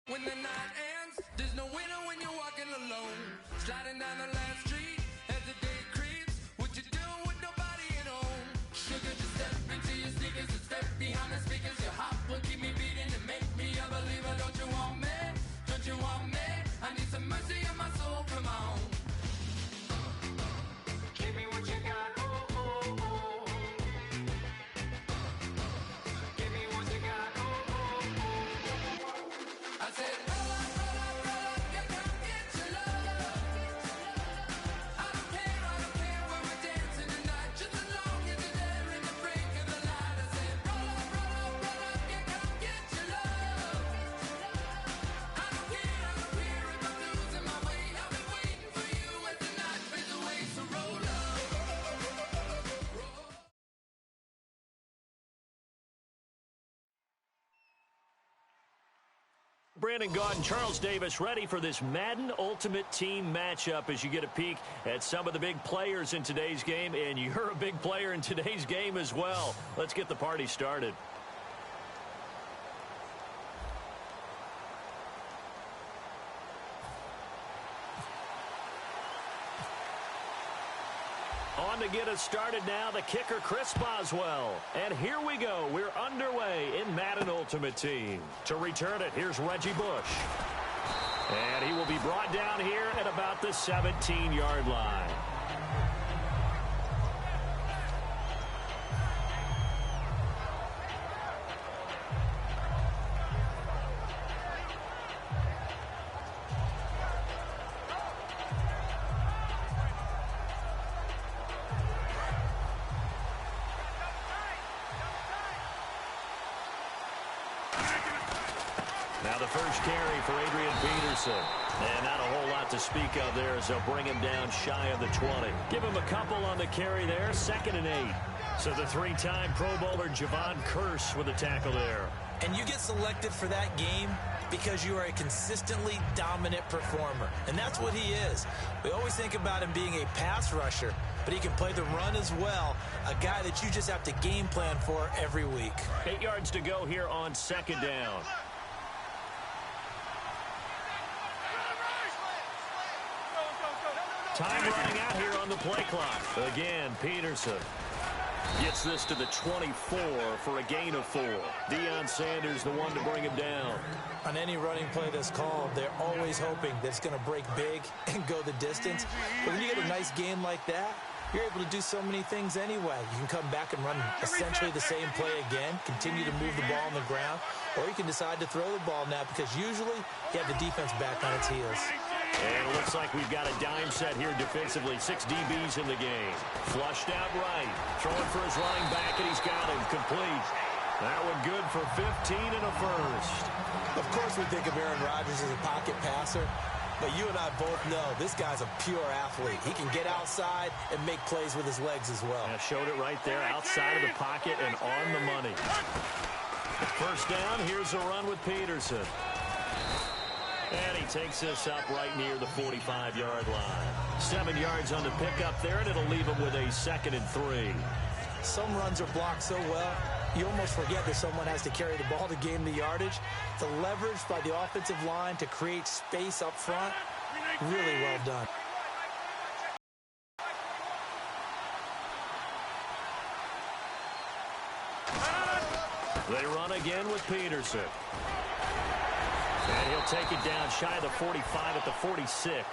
When the night ends, there's no winner when you're walking alone. Sliding down the last street as the day creeps. What you doing with nobody at home? Sugar, just step into your sneakers and step behind the speakers. Your heart will keep me beating and make me a believer. Don't you want me? Don't you want me? I need some mercy on my soul, come on. Give me what you got, oh, oh, oh. Give me what you got, oh, oh, oh. I said, roll up, yeah, come get your love. I don't care when we're dancing tonight, just as long as you're there in the break of the light. I said, roll up, yeah, come get your love. I don't care if I'm losing my way. I'll be waiting for you as the night fades away. So roll up. Brandon Gaud and Charles Davis ready for this Madden Ultimate Team matchup as you get a peek at some of the big players in today's game, and you're a big player in today's game as well. Let's get the party started. On to get us started now, the kicker, Chris Boswell. And here we go. We're underway in Madden Ultimate Team. To return it, here's Reggie Bush. And he will be brought down here at about the 17-yard line. Now the first carry for Adrian Peterson. And not a whole lot to speak of there as they'll bring him down shy of the 20. Give him a couple on the carry there, 2nd and 8. So the three-time Pro Bowler Javon Curse with a tackle there. And you get selected for that game because you are a consistently dominant performer. And that's what he is. We always think about him being a pass rusher, but he can play the run as well, a guy that you just have to game plan for every week. 8 yards to go here on 2nd down. Time running out here on the play clock. Again, Peterson gets this to the 24 for a gain of 4. Deion Sanders the one to bring him down. On any running play that's called, they're always hoping that it's going to break big and go the distance. But when you get a nice game like that, you're able to do so many things anyway. You can come back and run essentially the same play again, continue to move the ball on the ground, or you can decide to throw the ball now because usually you have the defense back on its heels. And it looks like we've got a dime set here defensively. 6 DBs in the game. Flushed out right. Throwing for his running back, and he's got him. Complete. That one good for 15 and a first. Of course we think of Aaron Rodgers as a pocket passer, but you and I both know this guy's a pure athlete. He can get outside and make plays with his legs as well. I showed it right there, outside of the pocket and on the money. First down, here's a run with Peterson. And he takes this up right near the 45-yard line. 7 yards on the pickup there, and it'll leave him with a 2nd and 3. Some runs are blocked so well, you almost forget that someone has to carry the ball to gain the yardage. The leverage by the offensive line to create space up front, really well done. They run again with Peterson. And he'll take it down shy of the 45 at the 46.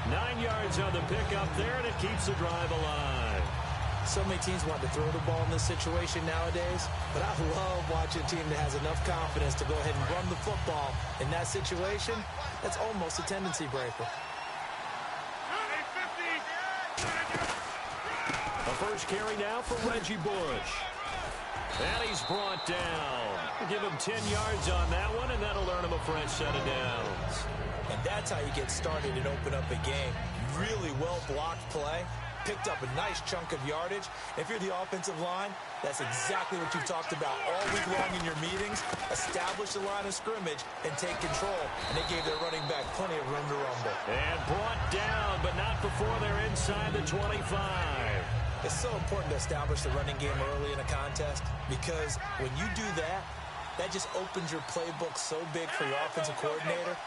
9 yards on the pickup there, and it keeps the drive alive. So many teams want to throw the ball in this situation nowadays, but I love watching a team that has enough confidence to go ahead and run the football in that situation. That's almost a tendency breaker. A first carry now for Reggie Bush. And he's brought down. Give him 10 yards on that one, and that'll earn him a fresh set of downs. And that's how you get started and open up a game. Really well-blocked play. Picked up a nice chunk of yardage. If you're the offensive line, that's exactly what you've talked about all week long in your meetings. Establish the line of scrimmage and take control. And they gave their running back plenty of room to rumble. And brought down, but not before they're inside the 25. It's so important to establish the running game early in a contest because when you do that, that just opens your playbook so big for your offensive coordinator.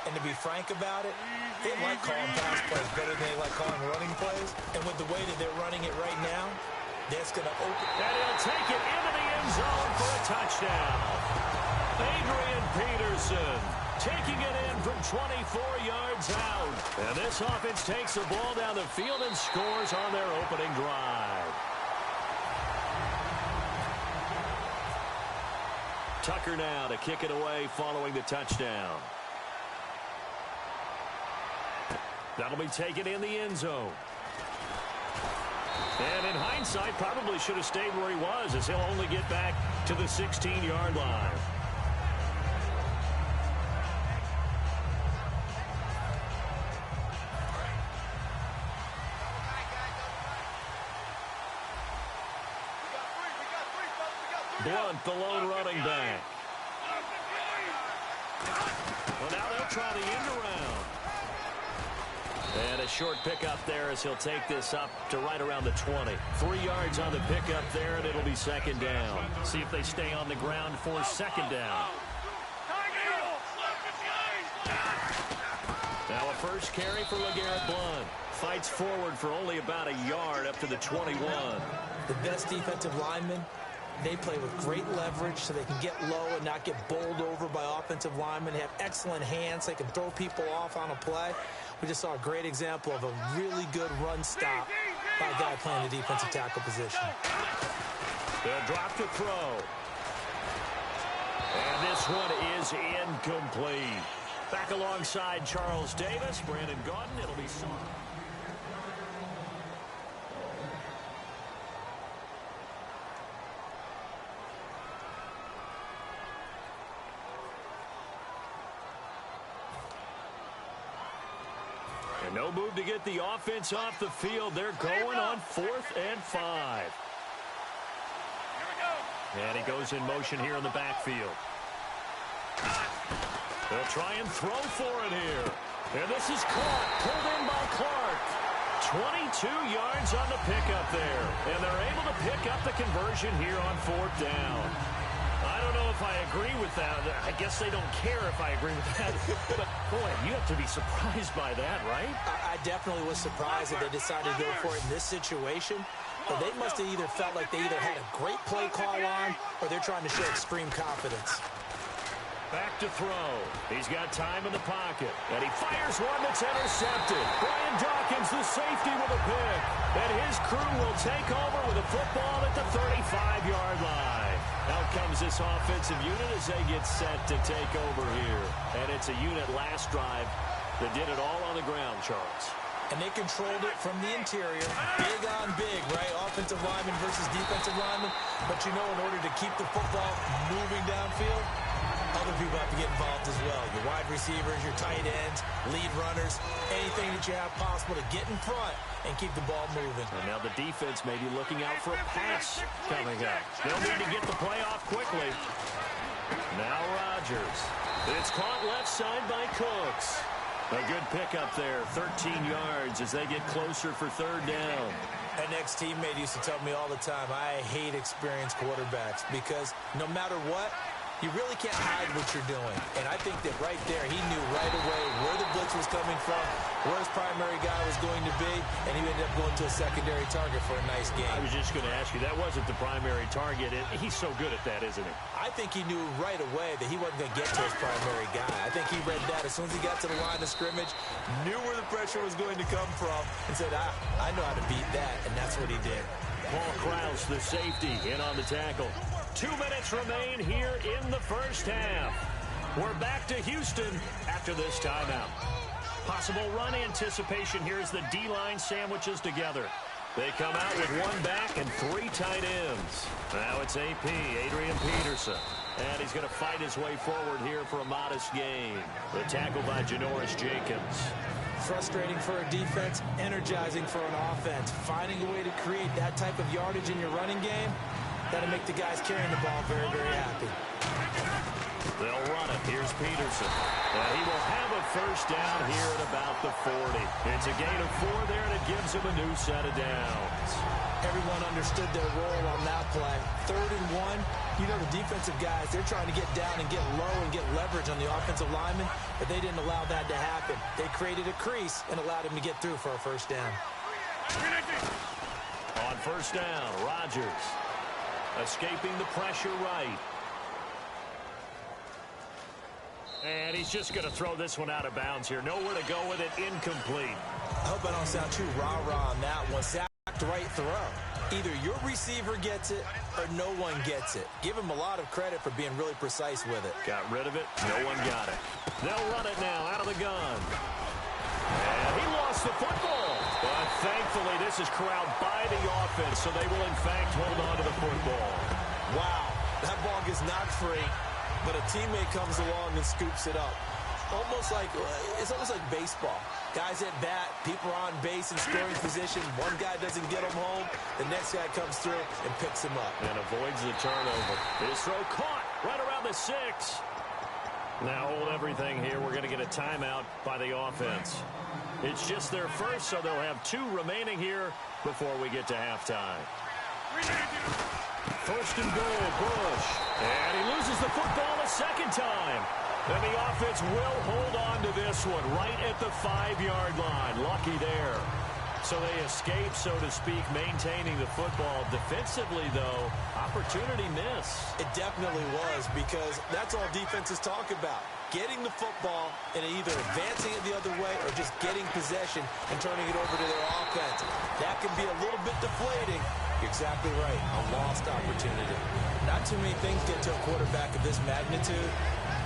And to be frank about it, they like calling pass plays better than they like calling running plays. And with the way that they're running it right now, that's going to open. And he'll take it into the end zone for a touchdown. Adrian Peterson taking it in from 24 yards out. And this offense takes the ball down the field and scores on their opening drive. Tucker now to kick it away following the touchdown. That'll be taken in the end zone. And in hindsight, probably should have stayed where he was, as he'll only get back to the 16-yard line. Blunt, the lone running back. Well, now they'll try the end around. And a short pickup there as he'll take this up to right around the 20. 3 yards on the pickup there, and it'll be second down. See if they stay on the ground for second down. Now a first carry for LeGarrette Blunt. Fights forward for only about a yard up to the 21. The best defensive linemen, they play with great leverage so they can get low and not get bowled over by offensive linemen. They have excellent hands. They can throw people off on a play. We just saw a great example of a really good run stop by a guy playing the defensive tackle position. They'll drop to throw. And this one is incomplete. Back alongside Charles Davis, Brandon Gaudin. It'll be Saw. And no move to get the offense off the field. They're going on 4th and 5. And he goes in motion here in the backfield. They'll try and throw for it here. And this is caught. Pulled in by Clark. 22 yards on the pickup there. And they're able to pick up the conversion here on 4th down. I don't know if I agree with that. I guess they don't care if I agree with that. But, boy, you have to be surprised by that, right? I definitely was surprised that they decided to go for it in this situation. But they must have either felt like they either had a great play call on or they're trying to show extreme confidence. Back to throw. He's got time in the pocket. And he fires one that's intercepted. Brian Dawkins, the safety, with a pick. And his crew will take over with a football at the 35-yard line. Out comes this offensive unit as they get set to take over here. And it's a unit last drive that did it all on the ground, Charles. And they controlled it from the interior. Big on big, right? Offensive lineman versus defensive lineman. But you know, in order to keep the football moving downfield, other people have to get involved as well. Your wide receivers, your tight ends, lead runners, anything that you have possible to get in front and keep the ball moving. And now the defense may be looking out for a pass coming up. They'll need to get the play off quickly. Now Rodgers. It's caught left side by Cooks. A good pickup there, 13 yards as they get closer for 3rd down. An ex-teammate used to tell me all the time, I hate experienced quarterbacks because no matter what, you really can't hide what you're doing. And I think that right there, he knew right away where the blitz was coming from, where his primary guy was going to be, and he ended up going to a secondary target for a nice game. I was just going to ask you, that wasn't the primary target. He's so good at that, isn't he? I think he knew right away that he wasn't going to get to his primary guy. I think he read that as soon as he got to the line of scrimmage, knew where the pressure was going to come from, and said, I know how to beat that, and that's what he did. Paul Krause, the safety, in on the tackle. 2 minutes remain here in the first half. We're back to Houston after this timeout. Possible run anticipation here as the D-line sandwiches together. They come out with 1 back and 3 tight ends. Now it's AP, Adrian Peterson. And he's going to fight his way forward here for a modest gain. The tackle by Janoris Jenkins. Frustrating for a defense, energizing for an offense. Finding a way to create that type of yardage in your running game, that'll make the guys carrying the ball very, very happy. They'll run it. Here's Peterson. And he will have a first down here at about the 40. It's a gain of 4 there, and it gives him a new set of downs. Everyone understood their role on that play. 3rd and 1, you know the defensive guys, they're trying to get down and get low and get leverage on the offensive lineman, but they didn't allow that to happen. They created a crease and allowed him to get through for a first down. On first down, Rodgers escaping the pressure right. And he's just going to throw this one out of bounds here. Nowhere to go with it. Incomplete. I hope I don't sound too rah-rah on that one. Sacked right throw. Either your receiver gets it or no one gets it. Give him a lot of credit for being really precise with it. Got rid of it. No one got it. They'll run it now out of the gun. And he lost the football. But thankfully, this is corralled by the offense, so they will, in fact, hold on to the football. Wow, that ball gets knocked free, but a teammate comes along and scoops it up. It's almost like baseball. Guys at bat, people are on base in scoring position. One guy doesn't get him home. The next guy comes through and picks him up. And avoids the turnover. His throw caught right around the 6. Now hold everything here. We're going to get a timeout by the offense. It's just their first, so they'll have 2 remaining here before we get to halftime. First and goal, Bush. And he loses the football a second time. And the offense will hold on to this one right at the 5-yard line. Lucky there. So they escape, so to speak, maintaining the football. Defensively, though, opportunity miss. It definitely was, because that's all defenses talk about. Getting the football and either advancing it the other way or just getting possession and turning it over to their offense. That can be a little bit deflating. You're exactly right. A lost opportunity. Not too many things get to a quarterback of this magnitude,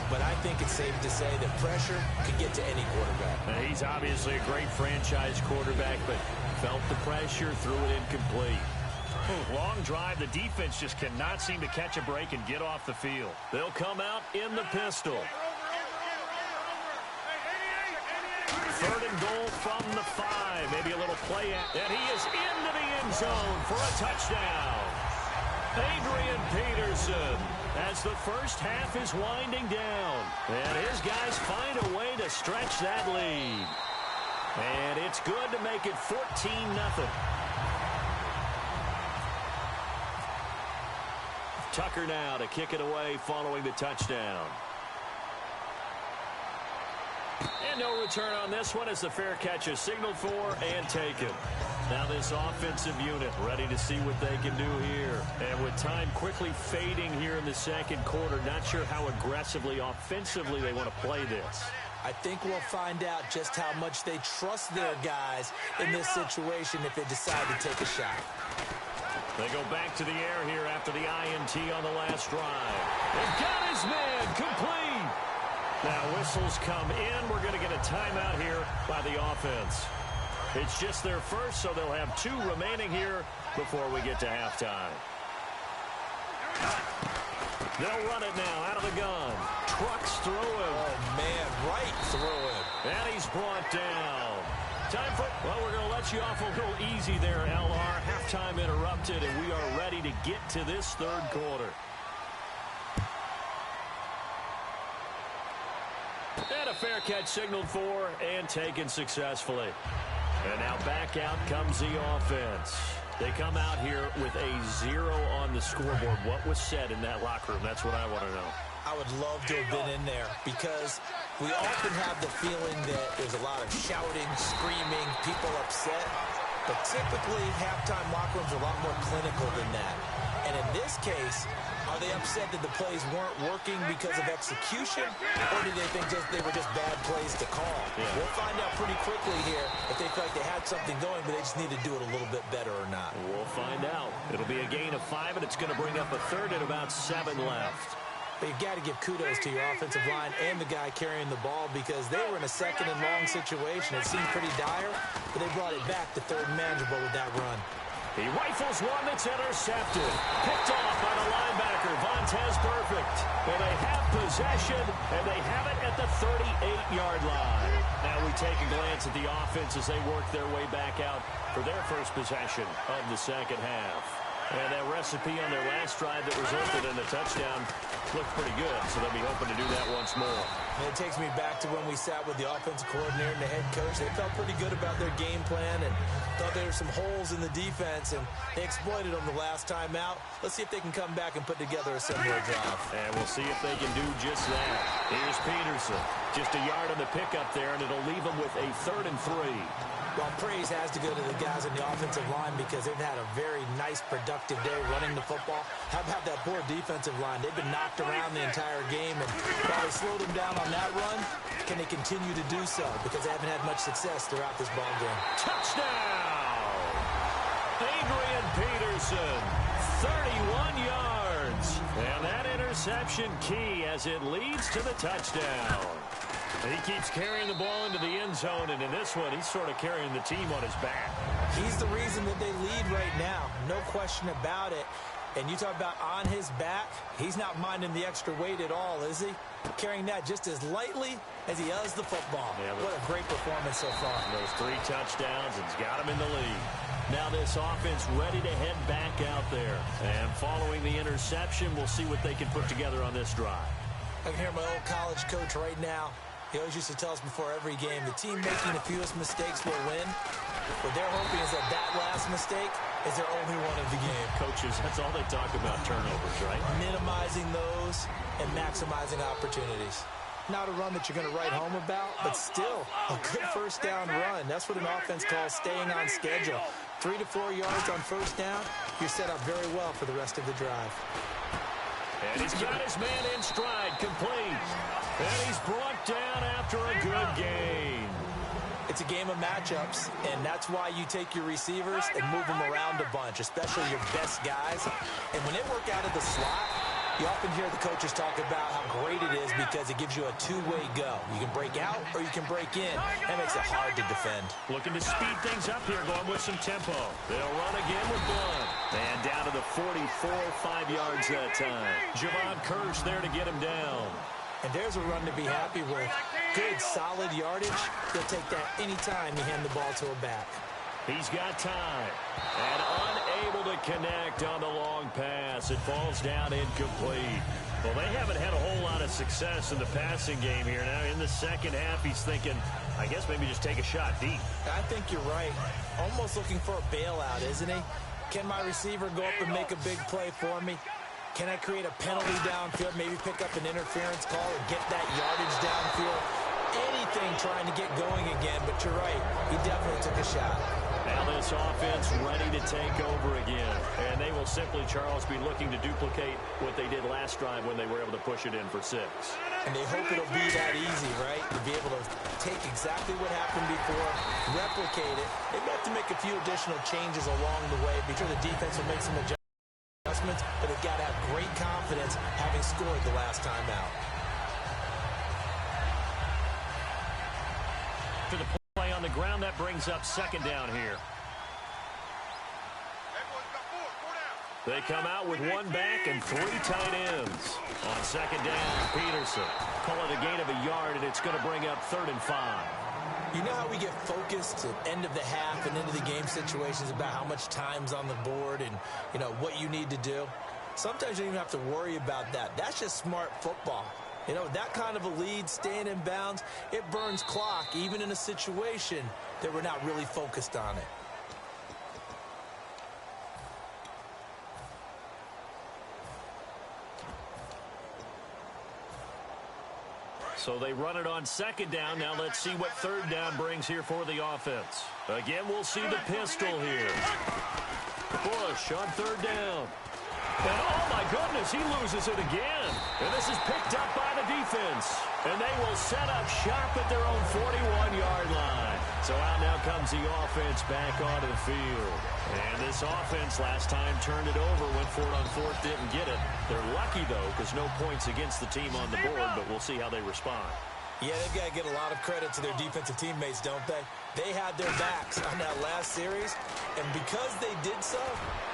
but I think it's safe to say that pressure can get to any quarterback. Now, he's obviously a great franchise quarterback, but felt the pressure, threw it incomplete. Long drive. The defense just cannot seem to catch a break and get off the field. They'll come out in the pistol. 3rd and goal from the 5. Maybe a little play at, and he is into the end zone for a touchdown. Adrian Peterson, as the first half is winding down. And his guys find a way to stretch that lead. And it's good to make it 14-0. Tucker now to kick it away following the touchdown. And no return on this one as the fair catch is signaled for and taken. Now this offensive unit ready to see what they can do here. And with time quickly fading here in the second quarter, not sure how aggressively, offensively they want to play this. I think we'll find out just how much they trust their guys in this situation if they decide to take a shot. They go back to the air here after the INT on the last drive. They've got his man complete. Now whistles come in. We're going to get a timeout here by the offense. It's just their first, so they'll have 2 remaining here before we get to halftime. They'll run it now out of the gun. Trucks through him. Oh, man, right through him. And he's brought down. Time for, well, we're going to let you off a little easy there, LR. Halftime interrupted, and we are ready to get to this 3rd quarter. And a fair catch signaled for and taken successfully. And now back out comes the offense. They come out here with a 0 on the scoreboard. What was said in that locker room? That's what I want to know. I would love to have been in there because we often have the feeling that there's a lot of shouting, screaming, people upset. But typically, halftime locker rooms are a lot more clinical than that. And in this case, are they upset that the plays weren't working because of execution, or do they think they were just bad plays to call? Yeah. We'll find out pretty quickly here if they feel like they had something going, but they just need to do it a little bit better or not. We'll find out. It'll be a gain of 5, and it's going to bring up a 3rd and about 7 left. But you've got to give kudos to your offensive line and the guy carrying the ball because they were in a 2nd and long situation. It seemed pretty dire, but they brought it back to 3rd and manageable with that run. He rifles one that's intercepted. Picked off by the linebacker, Vontaze Perfect. And they have possession, and they have it at the 38-yard line. Now we take a glance at the offense as they work their way back out for their first possession of the second half. And that recipe on their last drive that resulted in a touchdown looked pretty good, so they'll be hoping to do that once more. And it takes me back to when we sat with the offensive coordinator and the head coach. They felt pretty good about their game plan and thought there were some holes in the defense, and they exploited them the last time out. Let's see if they can come back and put together a similar drive. And we'll see if they can do just that. Here's Peterson. Just a yard on the pickup there, and it'll leave them with a 3rd and 3. Well, praise has to go to the guys on the offensive line because they've had a very nice, productive day running the football. How about that poor defensive line? They've been knocked around the entire game, and while they slowed them down on that run, can they continue to do so? Because they haven't had much success throughout this ball game. Touchdown! Adrian Peterson, 31 yards. And that interception key as it leads to the touchdown. He keeps carrying the ball into the end zone, and in this one, he's sort of carrying the team on his back. He's the reason that they lead right now. No question about it. And you talk about on his back, he's not minding the extra weight at all, is he? Carrying that just as lightly as he does the football. Yeah, what a great performance so far. Those 3 touchdowns, it's got him in the lead. Now this offense ready to head back out there. And following the interception, we'll see what they can put together on this drive. I can hear my old college coach right now. He always used to tell us before every game, the team making the fewest mistakes will win. What they're hoping is that that last mistake is their only one of the game. Coaches, that's all they talk about, turnovers, right? Minimizing those and maximizing opportunities. Not a run that you're going to write home about, but still a good first down run. That's what an offense calls staying on schedule. 3 to 4 yards on first down, you're set up very well for the rest of the drive. And he's got his man in stride, complete. And he's brought down after a good game. It's a game of matchups, and that's why you take your receivers and move them around a bunch, especially your best guys. And when they work out of the slot, you often hear the coaches talk about how great it is because it gives you a two-way go. You can break out or you can break in. That makes it hard to defend. Looking to speed things up here, going with some tempo. They'll run again with Blunt. And down to the 44, 5 yards that time. Javon Kirsch there to get him down. And there's a run to be happy with. Good, solid yardage. They'll take that anytime you hand the ball to a back. He's got time. And unable to connect on the long pass. It falls down incomplete. Well, they haven't had a whole lot of success in the passing game here. Now, in the second half, he's thinking, I guess maybe just take a shot deep. I think you're right. Almost looking for a bailout, isn't he? Can my receiver go up and make a big play for me? Can I create a penalty downfield, maybe pick up an interference call and get that yardage downfield? Anything trying to get going again, but you're right. He definitely took a shot. Now this offense ready to take over again. And they will simply, Charles, be looking to duplicate what they did last drive when they were able to push it in for 6. And they hope it'll be that easy, right? To be able to take exactly what happened before, replicate it. They may have to make a few additional changes along the way. Be sure the defense will make some adjustments, but they've got to have great confidence having scored the last time out. To the play on the ground, that brings up second down here. They come out with 1 back and 3 tight ends. On second down, Peterson. Call it a gain of a yard, and it's going to bring up 3rd and 5. You know how we get focused at end of the half and into the game situations about how much time's on the board and, you know, what you need to do? Sometimes you don't even have to worry about that. That's just smart football. You know, that kind of a lead, staying in bounds, it burns clock, even in a situation that we're not really focused on it. So they run it on second down. Now let's see what third down brings here for the offense. Again, we'll see the pistol here. Bush on third down. And oh my goodness, he loses it again. And this is picked up by the defense. And they will set up shop at their own 41-yard line. So out now comes the offense back onto the field. And this offense last time turned it over, went for it on 4th, didn't get it. They're lucky, though, because no points against the team on the board, but we'll see how they respond. Yeah, they've got to get a lot of credit to their defensive teammates, don't they? They had their backs on that last series, and because they did so,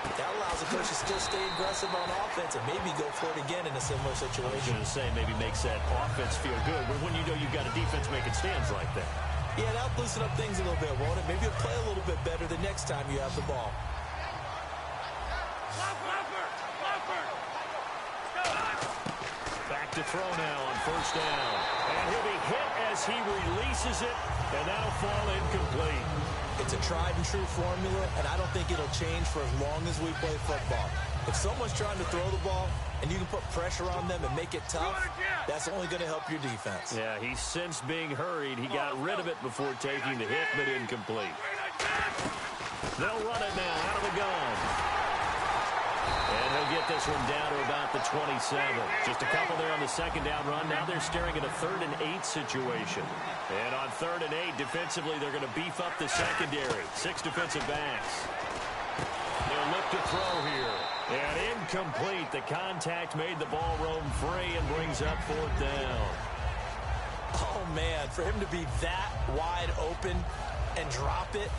that allows the coach to still stay aggressive on offense and maybe go for it again in a similar situation. I was going to say maybe makes that offense feel good, but when you know you've got a defense making stands like that. Yeah, that'll loosen up things a little bit, won't it? Maybe you'll play a little bit better the next time you have the ball. throw now on first down. And he'll be hit as he releases it, and that'll fall incomplete. It's a tried-and-true formula, and I don't think it'll change for as long as we play football. If someone's trying to throw the ball and you can put pressure on them and make it tough, that's only going to help your defense. Yeah, he sensed being hurried. He got rid of it before taking the hit, but incomplete. They'll run it now out of the gun. And he'll get this one down to about the 27. Just a couple there on the second down run. Now they're staring at a 3rd and 8 situation. And on 3rd and 8, defensively, they're going to beef up the secondary. 6 defensive backs. They'll look to throw here. And incomplete. The contact made the ball roam free and brings up 4th down. Oh, man, for him to be that wide open and drop it.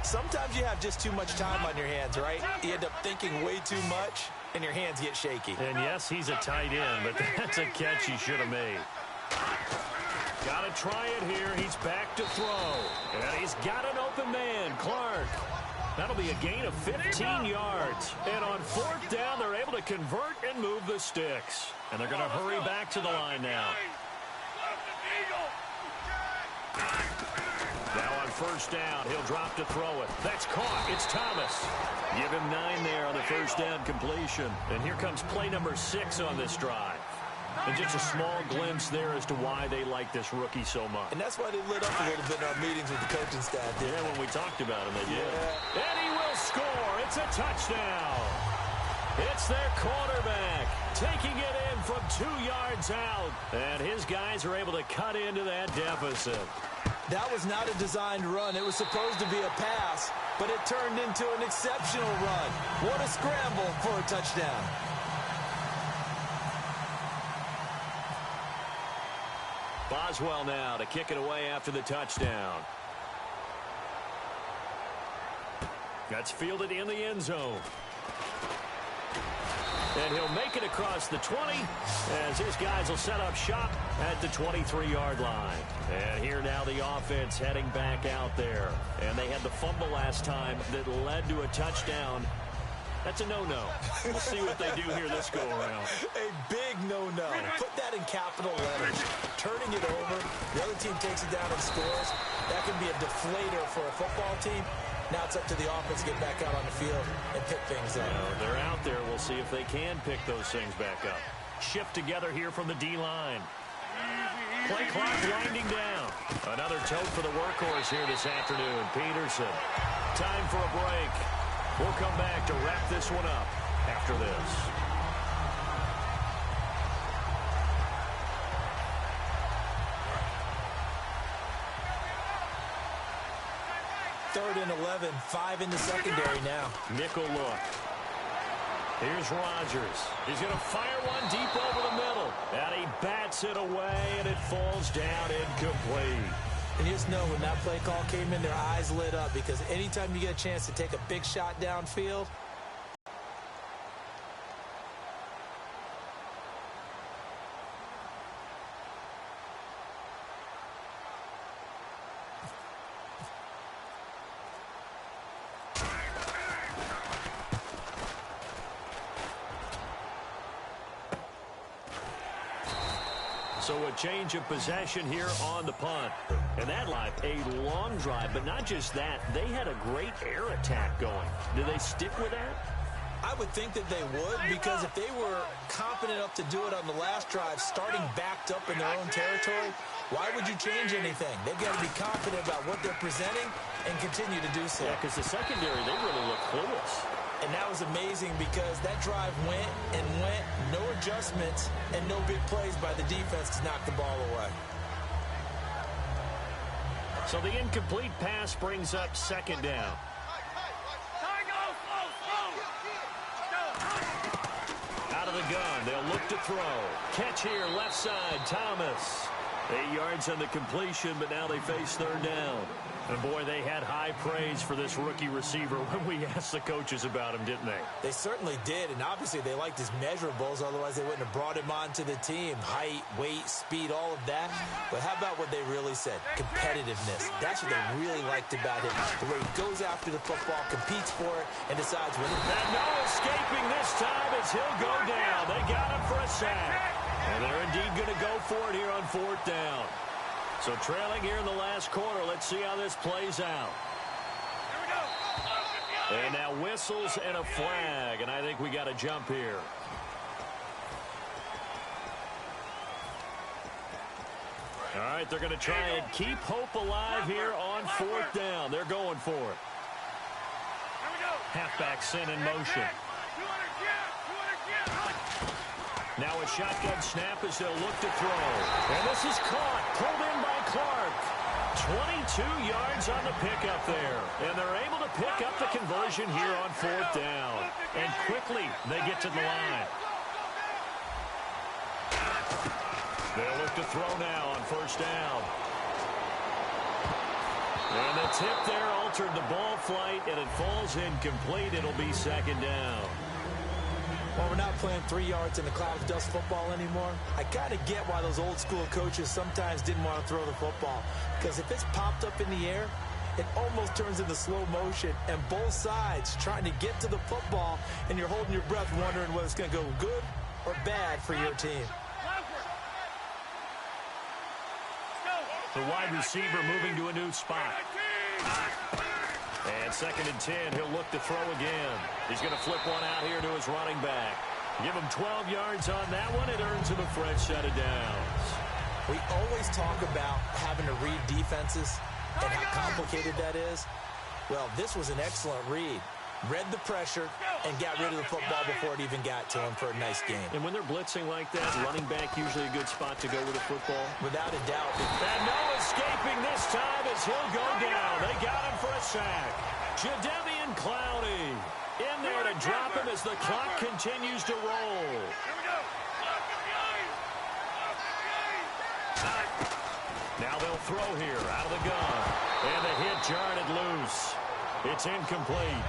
Sometimes you have just too much time on your hands, right? You end up thinking way too much, and your hands get shaky. And yes, he's a tight end, but that's a catch he should have made. Got to try it here. He's back to throw. And he's got an open man, Clark. That'll be a gain of 15 yards. And on 4th down, they're able to convert and move the sticks. And they're going to hurry back to the line now. Now on 1st down, he'll drop to throw it. That's caught. It's Thomas. Give him 9 there on the 1st down completion. And here comes play number 6 on this drive. And just a small glimpse there as to why they like this rookie so much. And that's why they lit up a little bit in our meetings with the coaching staff. Yeah, when we talked about him, they did. And he will score. It's a touchdown. It's their quarterback taking it in from 2 yards out. And his guys are able to cut into that deficit. That was not a designed run. It was supposed to be a pass, but it turned into an exceptional run. What a scramble for a touchdown. Boswell now to kick it away after the touchdown. That's fielded in the end zone. And he'll make it across the 20 as his guys will set up shop at the 23-yard line. And here now the offense heading back out there. And they had the fumble last time that led to a touchdown. That's a no-no. We'll see what they do here this go-around. A big no-no. Put that in capital letters. Turning it over, the other team takes it down and scores. That can be a deflator for a football team. Now it's up to the offense to get back out on the field and pick things up. They're out there. We'll see if they can pick those things back up. Shift together here from the D-line. Play clock winding down. Another tote for the workhorse here this afternoon, Peterson. Time for a break. We'll come back to wrap this one up after this. Third and 11, 5 in the secondary now. Nickel look. Here's Rodgers. He's going to fire one deep over the middle. And he bats it away, and it falls down incomplete. And you just know when that play call came in, their eyes lit up, because anytime you get a chance to take a big shot downfield, so a change of possession here on the punt. And that life, a long drive, but not just that. They had a great air attack going. Do they stick with that? I would think that they would, because if they were competent enough to do it on the last drive, starting backed up in their own territory, why would you change anything? They've got to be confident about what they're presenting and continue to do so. Yeah, because the secondary, they really look clueless. And that was amazing because that drive went and went, no adjustments, and no big plays by the defense to knock the ball away. So the incomplete pass brings up 2nd down. Out of the gun, they'll look to throw. Catch here, left side, Thomas. 8 yards on the completion, but now they face 3rd down. And, boy, they had high praise for this rookie receiver when we asked the coaches about him, didn't they? They certainly did, and obviously they liked his measurables, otherwise they wouldn't have brought him onto the team. Height, weight, speed, all of that. But how about what they really said? Competitiveness. That's what they really liked about him. The way he goes after the football, competes for it, and decides when. And no escaping this time as he'll go down. They got him for a sack. And they're indeed going to go for it here on fourth down. So trailing here in the last quarter. Let's see how this plays out. And now whistles and a flag, and I think we got a jump here. All right, they're going to try and keep hope alive here on fourth down. They're going for it. Halfback sent in motion. Now a shotgun snap as they'll look to throw. And this is caught, pulled in by Clark. 22 yards on the pickup there. And they're able to pick up the conversion here on fourth down. And quickly they get to the line. They'll look to throw now on first down. And the tip there altered the ball flight, and it falls incomplete. It'll be second down. Well, we're not playing 3 yards in the cloud of dust football anymore. I kind of get why those old school coaches sometimes didn't want to throw the football. Because if it's popped up in the air, it almost turns into slow motion. And both sides trying to get to the football, and you're holding your breath wondering whether it's going to go good or bad for your team. The wide receiver moving to a new spot. And 2nd and 10, he'll look to throw again. He's going to flip one out here to his running back. Give him 12 yards on that one. It earns him a fresh set of downs. We always talk about having to read defenses and how complicated that is. Well, this was an excellent read. Read the pressure and got rid of the football before it even got to him for a nice gain. And when they're blitzing like that, running back usually a good spot to go with the football. Without a doubt. And no escaping this time as he'll go down. They got him for a sack. Jadeveon Clowney in there to drop him as the clock continues to roll. Now they'll throw here out of the gun. And the hit jarred it loose. It's incomplete.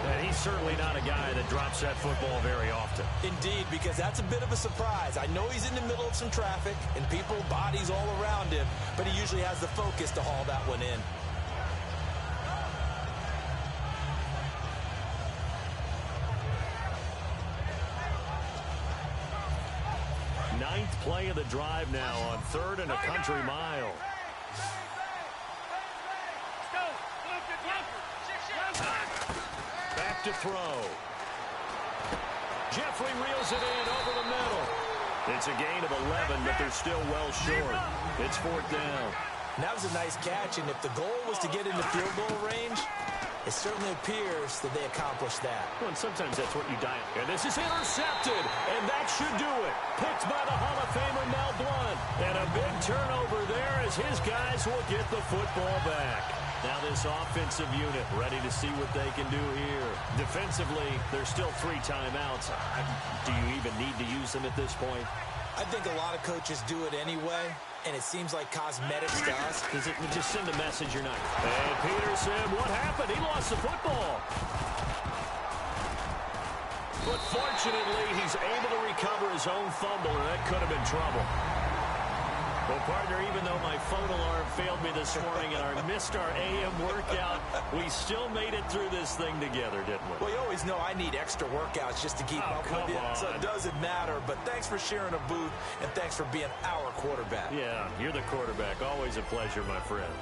And he's certainly not a guy that drops that football very often. Indeed, because that's a bit of a surprise. I know he's in the middle of some traffic and people, bodies all around him, but he usually has the focus to haul that one in. Ninth play of the drive now on 3rd and a country mile. Back to throw. Jeffrey reels it in over the middle. It's a gain of 11, but they're still well short. It's 4th down. And that was a nice catch, and if the goal was to get into field goal range, it certainly appears that they accomplished that. Well, and sometimes that's what you dial. And this is intercepted, and that should do it. Picked by the Hall of Famer Mel Blount. And a big turnover there as his guys will get the football back. Now this offensive unit ready to see what they can do here. Defensively, there's still 3 timeouts. Do you even need to use them at this point? I think a lot of coaches do it anyway, and it seems like cosmetics to us. Does it just send a message you're not? And Peterson, what happened? He lost the football. But fortunately, he's able to recover his own fumble, and that could have been trouble. Well, partner, even though my phone alarm failed me this morning and I missed our AM workout, we still made it through this thing together, didn't we? Well, you always know I need extra workouts just to keep up with you, so it doesn't matter. But thanks for sharing a booth, and thanks for being our quarterback. Yeah, you're the quarterback. Always a pleasure, my friend.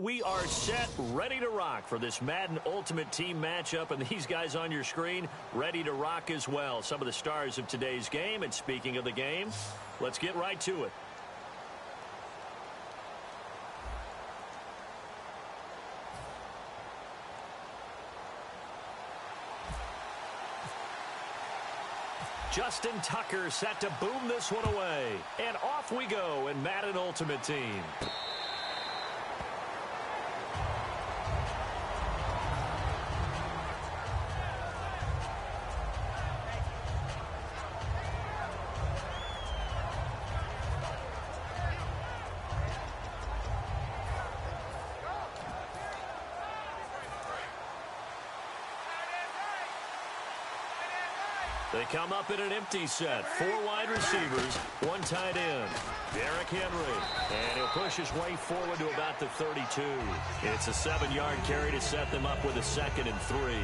we are set, ready to rock for this Madden Ultimate Team matchup, and these guys on your screen ready to rock as well. Some of the stars of today's game, and speaking of the game, let's get right to it. Justin Tucker set to boom this one away. And off we go in Madden Ultimate Team. They come up in an empty set. 4 wide receivers, 1 tight end. Derrick Henry. And he'll push his way forward to about the 32. It's a 7-yard carry to set them up with a 2nd and 3.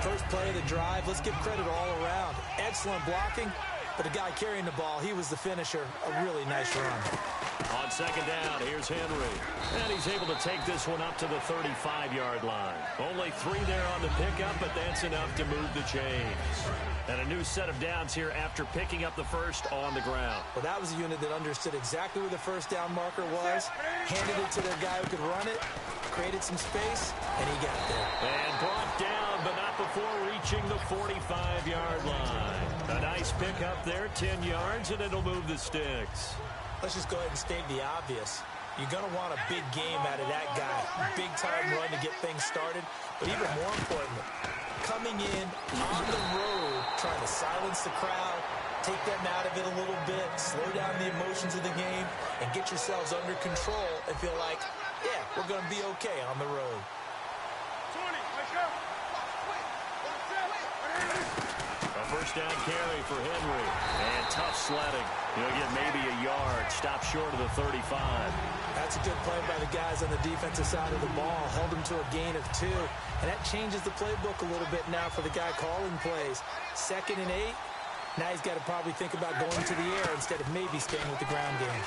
First play of the drive, let's give credit all around. Excellent blocking, but the guy carrying the ball, he was the finisher. A really nice run. On 2nd down, here's Henry. And he's able to take this one up to the 35-yard line. Only 3 there on the pickup, but that's enough to move the chains. And a new set of downs here after picking up the first on the ground. Well, that was a unit that understood exactly where the first down marker was, handed it to their guy who could run it, created some space, and he got there. And brought down, but not before reaching the 45-yard line. A nice pickup there, 10 yards, and it'll move the sticks. Let's just go ahead and state the obvious. You're going to want a big game out of that guy. Big-time run to get things started. But even more importantly, coming in on the road, trying to silence the crowd, take them out of it a little bit, slow down the emotions of the game, and get yourselves under control and feel like, yeah, we're going to be okay on the road. A first down carry for Henry. And tough sledding. He'll get maybe a yard. Stop short of the 35. That's a good play by the guys on the defensive side of the ball. Held them to a gain of 2. And that changes the playbook a little bit now for the guy calling plays. 2nd and 8. Now he's got to probably think about going to the air instead of maybe staying with the ground game.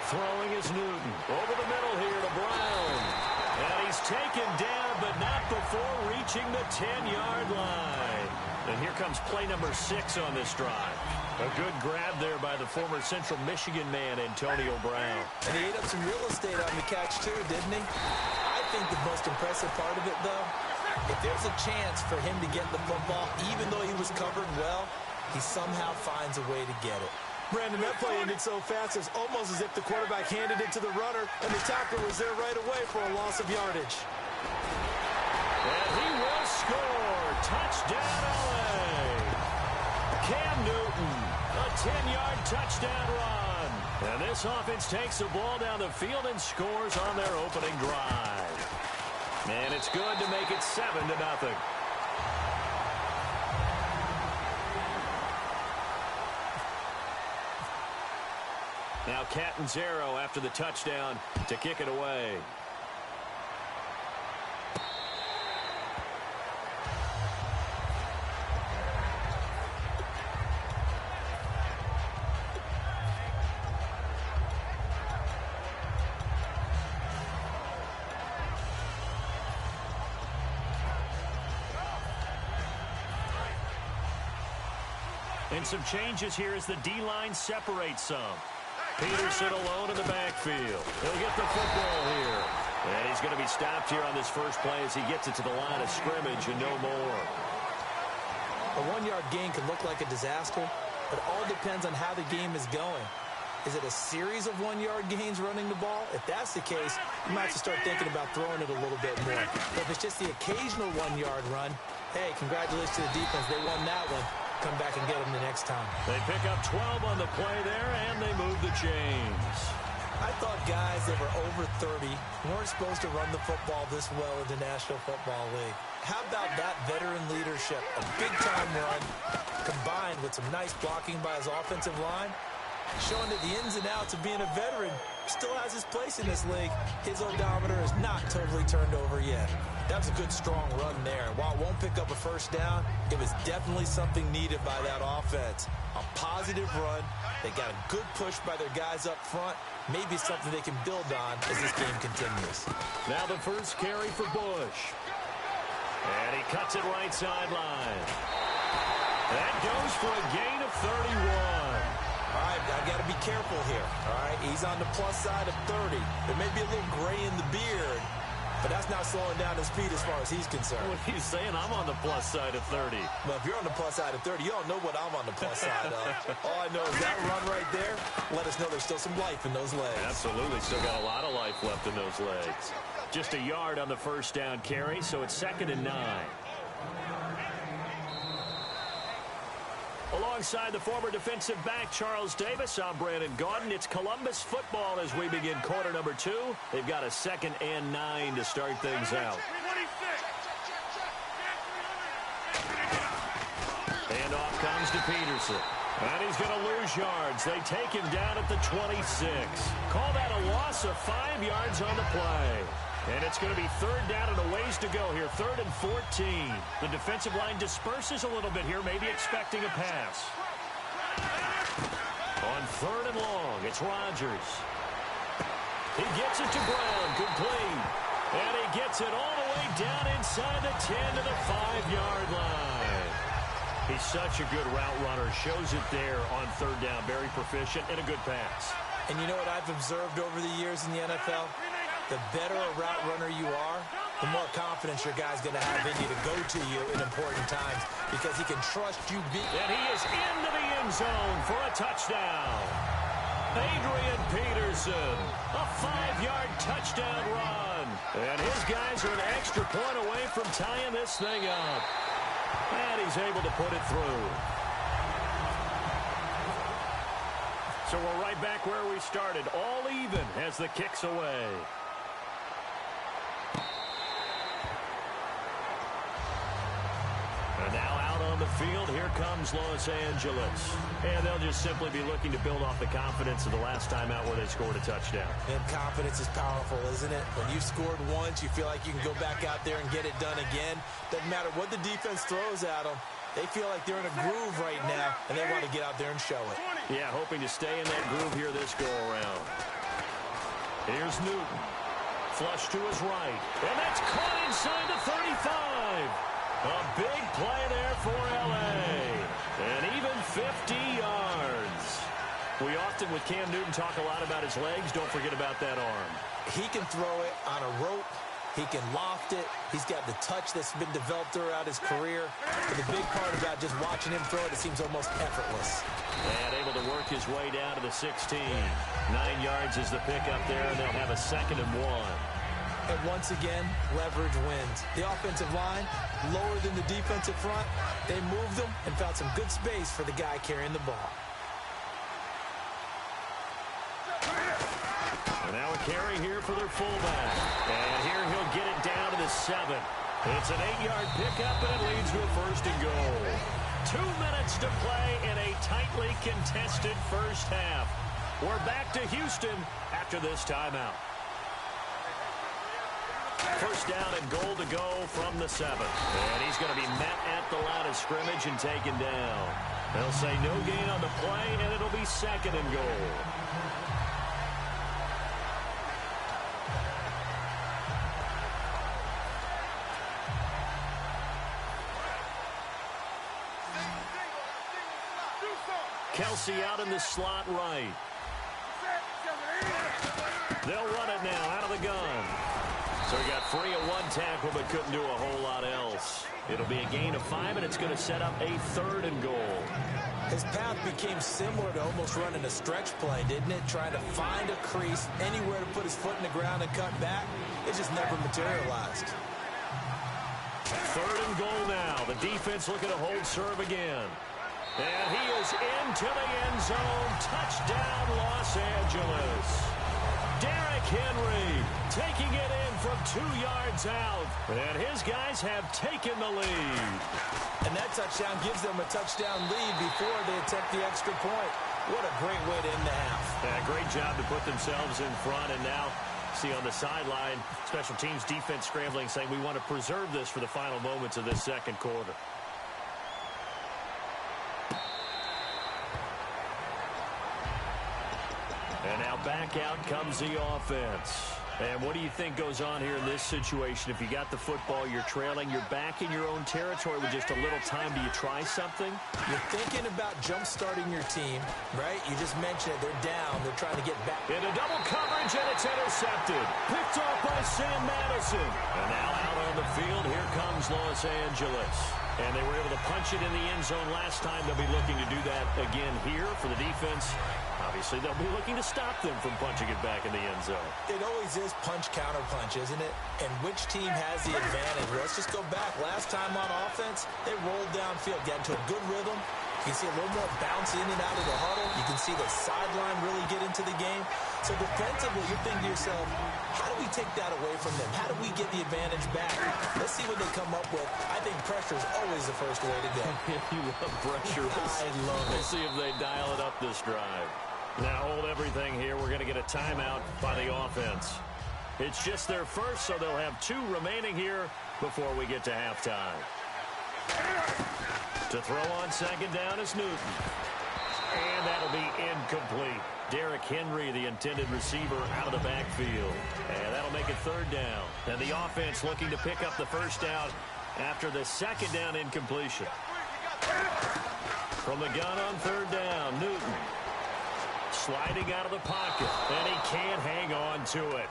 Throwing is Newton. Over the middle here to Brown. And he's taken down, but not before reaching the 10-yard line. And here comes play number 6 on this drive. A good grab there by the former Central Michigan man, Antonio Brown. And he ate up some real estate on the catch, too, didn't he? I think the most impressive part of it, though, if there's a chance for him to get the football, even though he was covered well, he somehow finds a way to get it. Brandon, that play ended so fast, it's almost as if the quarterback handed it to the runner, and the tackler was there right away for a loss of yardage. And he will score. Touchdown, LA. Cam Newton, a 10-yard touchdown run. And this offense takes the ball down the field and scores on their opening drive. And it's good to make it 7-0. Now Catanzaro after the touchdown to kick it away. And some changes here as the D-line separates some. Peterson alone in the backfield. He'll get the football here. And he's going to be stopped here on this first play as he gets it to the line of scrimmage and no more. A 1-yard gain can look like a disaster, but it all depends on how the game is going. Is it a series of 1-yard gains running the ball? If that's the case, you might have to start thinking about throwing it a little bit more. But if it's just the occasional 1-yard run, hey, congratulations to the defense. They won that one. Come back and get them the next time. They pick up 12 on the play there, and they move the chains. I thought guys that were over 30 weren't supposed to run the football this well in the National Football League. How about that veteran leadership? A big-time run combined with some nice blocking by his offensive line. showing that the ins and outs of being a veteran still has his place in this league. His odometer is not totally turned over yet. That was a good, strong run there. And while it won't pick up a first down, it was definitely something needed by that offense. A positive run. They got a good push by their guys up front. Maybe something they can build on as this game continues. Now the first carry for Bush. And he cuts it right sideline. That goes for a gain of 31. All right, I got to be careful here. All right, he's on the plus side of 30. There may be a little gray in the beard, but that's not slowing down his speed as far as he's concerned. What are you saying? I'm on the plus side of 30. Well, if you're on the plus side of 30, you don't know what I'm on the plus side of. All I know is that run right there let us know there's still some life in those legs. Absolutely. Still got a lot of life left in those legs. Just a yard on the first down carry, so it's 2nd and 9. Alongside the former defensive back Charles Davis, I'm Brandon Gaudin. It's Columbus football as we begin quarter number 2. They've got a 2nd and 9 to start things out. Handoff comes to Peterson. And he's going to lose yards. They take him down at the 26. Call that a loss of 5 yards on the play. And it's going to be 3rd down and a ways to go here. 3rd and 14. The defensive line disperses a little bit here, maybe expecting a pass. On 3rd and long, it's Rodgers. He gets it to Brown, complete. And he gets it all the way down inside the 10 to the 5-yard line. He's such a good route runner. Shows it there on 3rd down. Very proficient and a good pass. And you know what I've observed over the years in the NFL? The better a route runner you are, the more confidence your guy's going to have in you to go to you in important times because he can trust you. And he is into the end zone for a touchdown. Adrian Peterson, a 5-yard touchdown run. And his guys are an extra point away from tying this thing up. And he's able to put it through. So we're right back where we started, all even as the kick's away. And now out on the field, here comes Los Angeles. And they'll just simply be looking to build off the confidence of the last time out where they scored a touchdown. And confidence is powerful, isn't it? When you've scored once, you feel like you can go back out there and get it done again. Doesn't matter what the defense throws at them. They feel like they're in a groove right now, and they want to get out there and show it. Yeah, hoping to stay in that groove here this go-around. Here's Newton. Flush to his right. And that's caught inside the 35. A big play there for L.A. And even 50 yards. We often, with Cam Newton, talk a lot about his legs. Don't forget about that arm. He can throw it on a rope. He can loft it. He's got the touch that's been developed throughout his career. But the big part about just watching him throw it, it seems almost effortless. And able to work his way down to the 16. 9 yards is the pickup there, and they'll have a 2nd and 1. And once again, leverage wins. The offensive line, lower than the defensive front. They moved them and found some good space for the guy carrying the ball. And now a carry here for their fullback. And here he'll get it down to the 7. It's an 8-yard pickup, and it leads to a 1st and goal. 2 minutes to play in a tightly contested first half. We're back to Houston after this timeout. 1st down and goal to go from the 7. And he's going to be met at the line of scrimmage and taken down. They'll say no gain on the play, and it'll be 2nd and goal. Kelsey out in the slot right. They'll run it now out of the gun. So he got free of 1 tackle but couldn't do a whole lot else. It'll be a gain of 5, and it's going to set up a 3rd and goal. His path became similar to almost running a stretch play, didn't it? Trying to find a crease, anywhere to put his foot in the ground and cut back. It just never materialized. 3rd and goal now. The defense looking to hold serve again. And he is into the end zone. Touchdown, Los Angeles. Derrick Henry taking it in from 2 yards out. And his guys have taken the lead. And that touchdown gives them a touchdown lead before they attempt the extra point. What a great way to end the half. Yeah, great job to put themselves in front, and now see on the sideline, special teams defense scrambling, saying we want to preserve this for the final moments of this second quarter. And now back out comes the offense. And what do you think goes on here in this situation? If you got the football, you're trailing, you're back in your own territory with just a little time. Do you try something? You're thinking about jump-starting your team, right? You just mentioned it. They're down. They're trying to get back. In a double coverage, and it's intercepted. Picked off by Sam Madison. And now out on the field, here comes Los Angeles. And they were able to punch it in the end zone last time. They'll be looking to do that again here for the defense. Obviously, they'll be looking to stop them from punching it back in the end zone. It always is punch-counter-punch, isn't it? And which team has the advantage? Let's just go back. Last time on offense, they rolled downfield, got into a good rhythm. You can see a little more bounce in and out of the huddle. You can see the sideline really get into the game. So defensively, you're thinking to yourself, how do we take that away from them? How do we get the advantage back? Let's see what they come up with. I think pressure is always the first way to go. You love pressure. I love it. We'll see if they dial it up this drive. Now hold everything here. We're going to get a timeout by the offense. It's just their first, so they'll have 2 remaining here before we get to halftime. To throw on second down is Newton. And that'll be incomplete. Derrick Henry, the intended receiver, out of the backfield. And that'll make it third down. And the offense looking to pick up the first down after the second down incompletion. From the gun on third down, Newton. Sliding out of the pocket, and he can't hang on to it.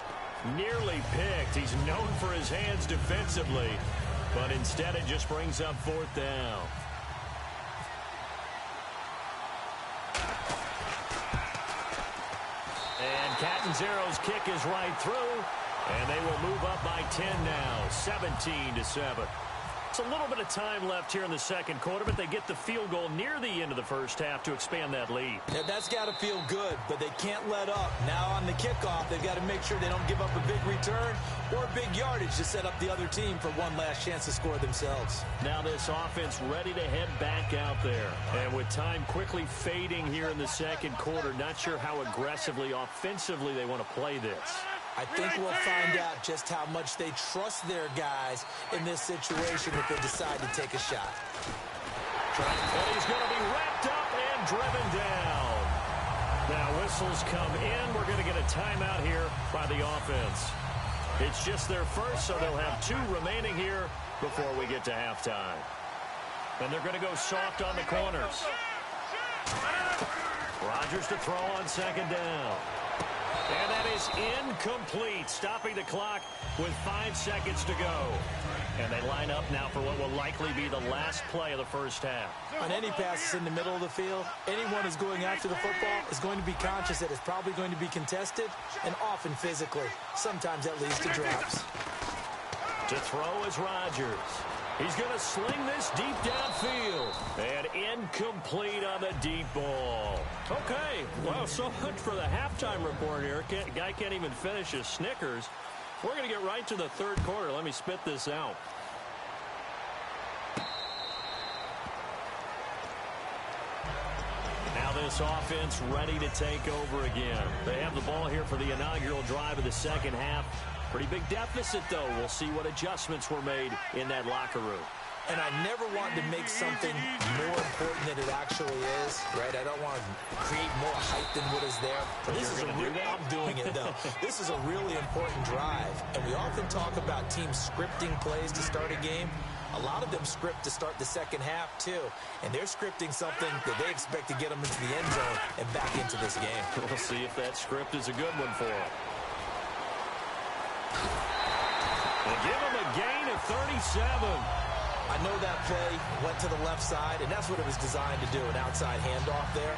Nearly picked. He's known for his hands defensively, but instead it just brings up fourth down. And Catanzaro's kick is right through, and they will move up by 10 now, 17-7. It's a little bit of time left here in the second quarter, but they get the field goal near the end of the first half to expand that lead. Yeah, that's got to feel good, but they can't let up. Now on the kickoff, they've got to make sure they don't give up a big return or big yardage to set up the other team for one last chance to score themselves. Now this offense ready to head back out there. And with time quickly fading here in the second quarter, not sure how aggressively, offensively they want to play this. I think we'll find out just how much they trust their guys in this situation if they decide to take a shot. And he's going to be wrapped up and driven down. Now whistles come in. We're going to get a timeout here by the offense. It's just their first, so they'll have 2 remaining here before we get to halftime. And they're going to go soft on the corners. Rodgers to throw on second down. And that is incomplete, stopping the clock with 5 seconds to go. And they line up now for what will likely be the last play of the first half. On any passes in the middle of the field, anyone who's going after the football is going to be conscious that it's probably going to be contested, and often physically. Sometimes that leads to drops. To throw is Rodgers. He's going to sling this deep downfield. And incomplete on the deep ball. Okay, well, so much for the halftime report here. Guy can't even finish his Snickers. We're going to get right to the third quarter. Let me spit this out. Now this offense ready to take over again. They have the ball here for the inaugural drive of the second half. Pretty big deficit, though. We'll see what adjustments were made in that locker room. And I never want to make something more important than it actually is, right? I don't want to create more hype than what is there. But this is I'm doing it, though. This is a really important drive. And we often talk about teams scripting plays to start a game. A lot of them script to start the second half, too. And they're scripting something that they expect to get them into the end zone and back into this game. We'll see if that script is a good one for them. They give him a gain of 37. I know that play went to the left side, and that's what it was designed to do, an outside handoff there.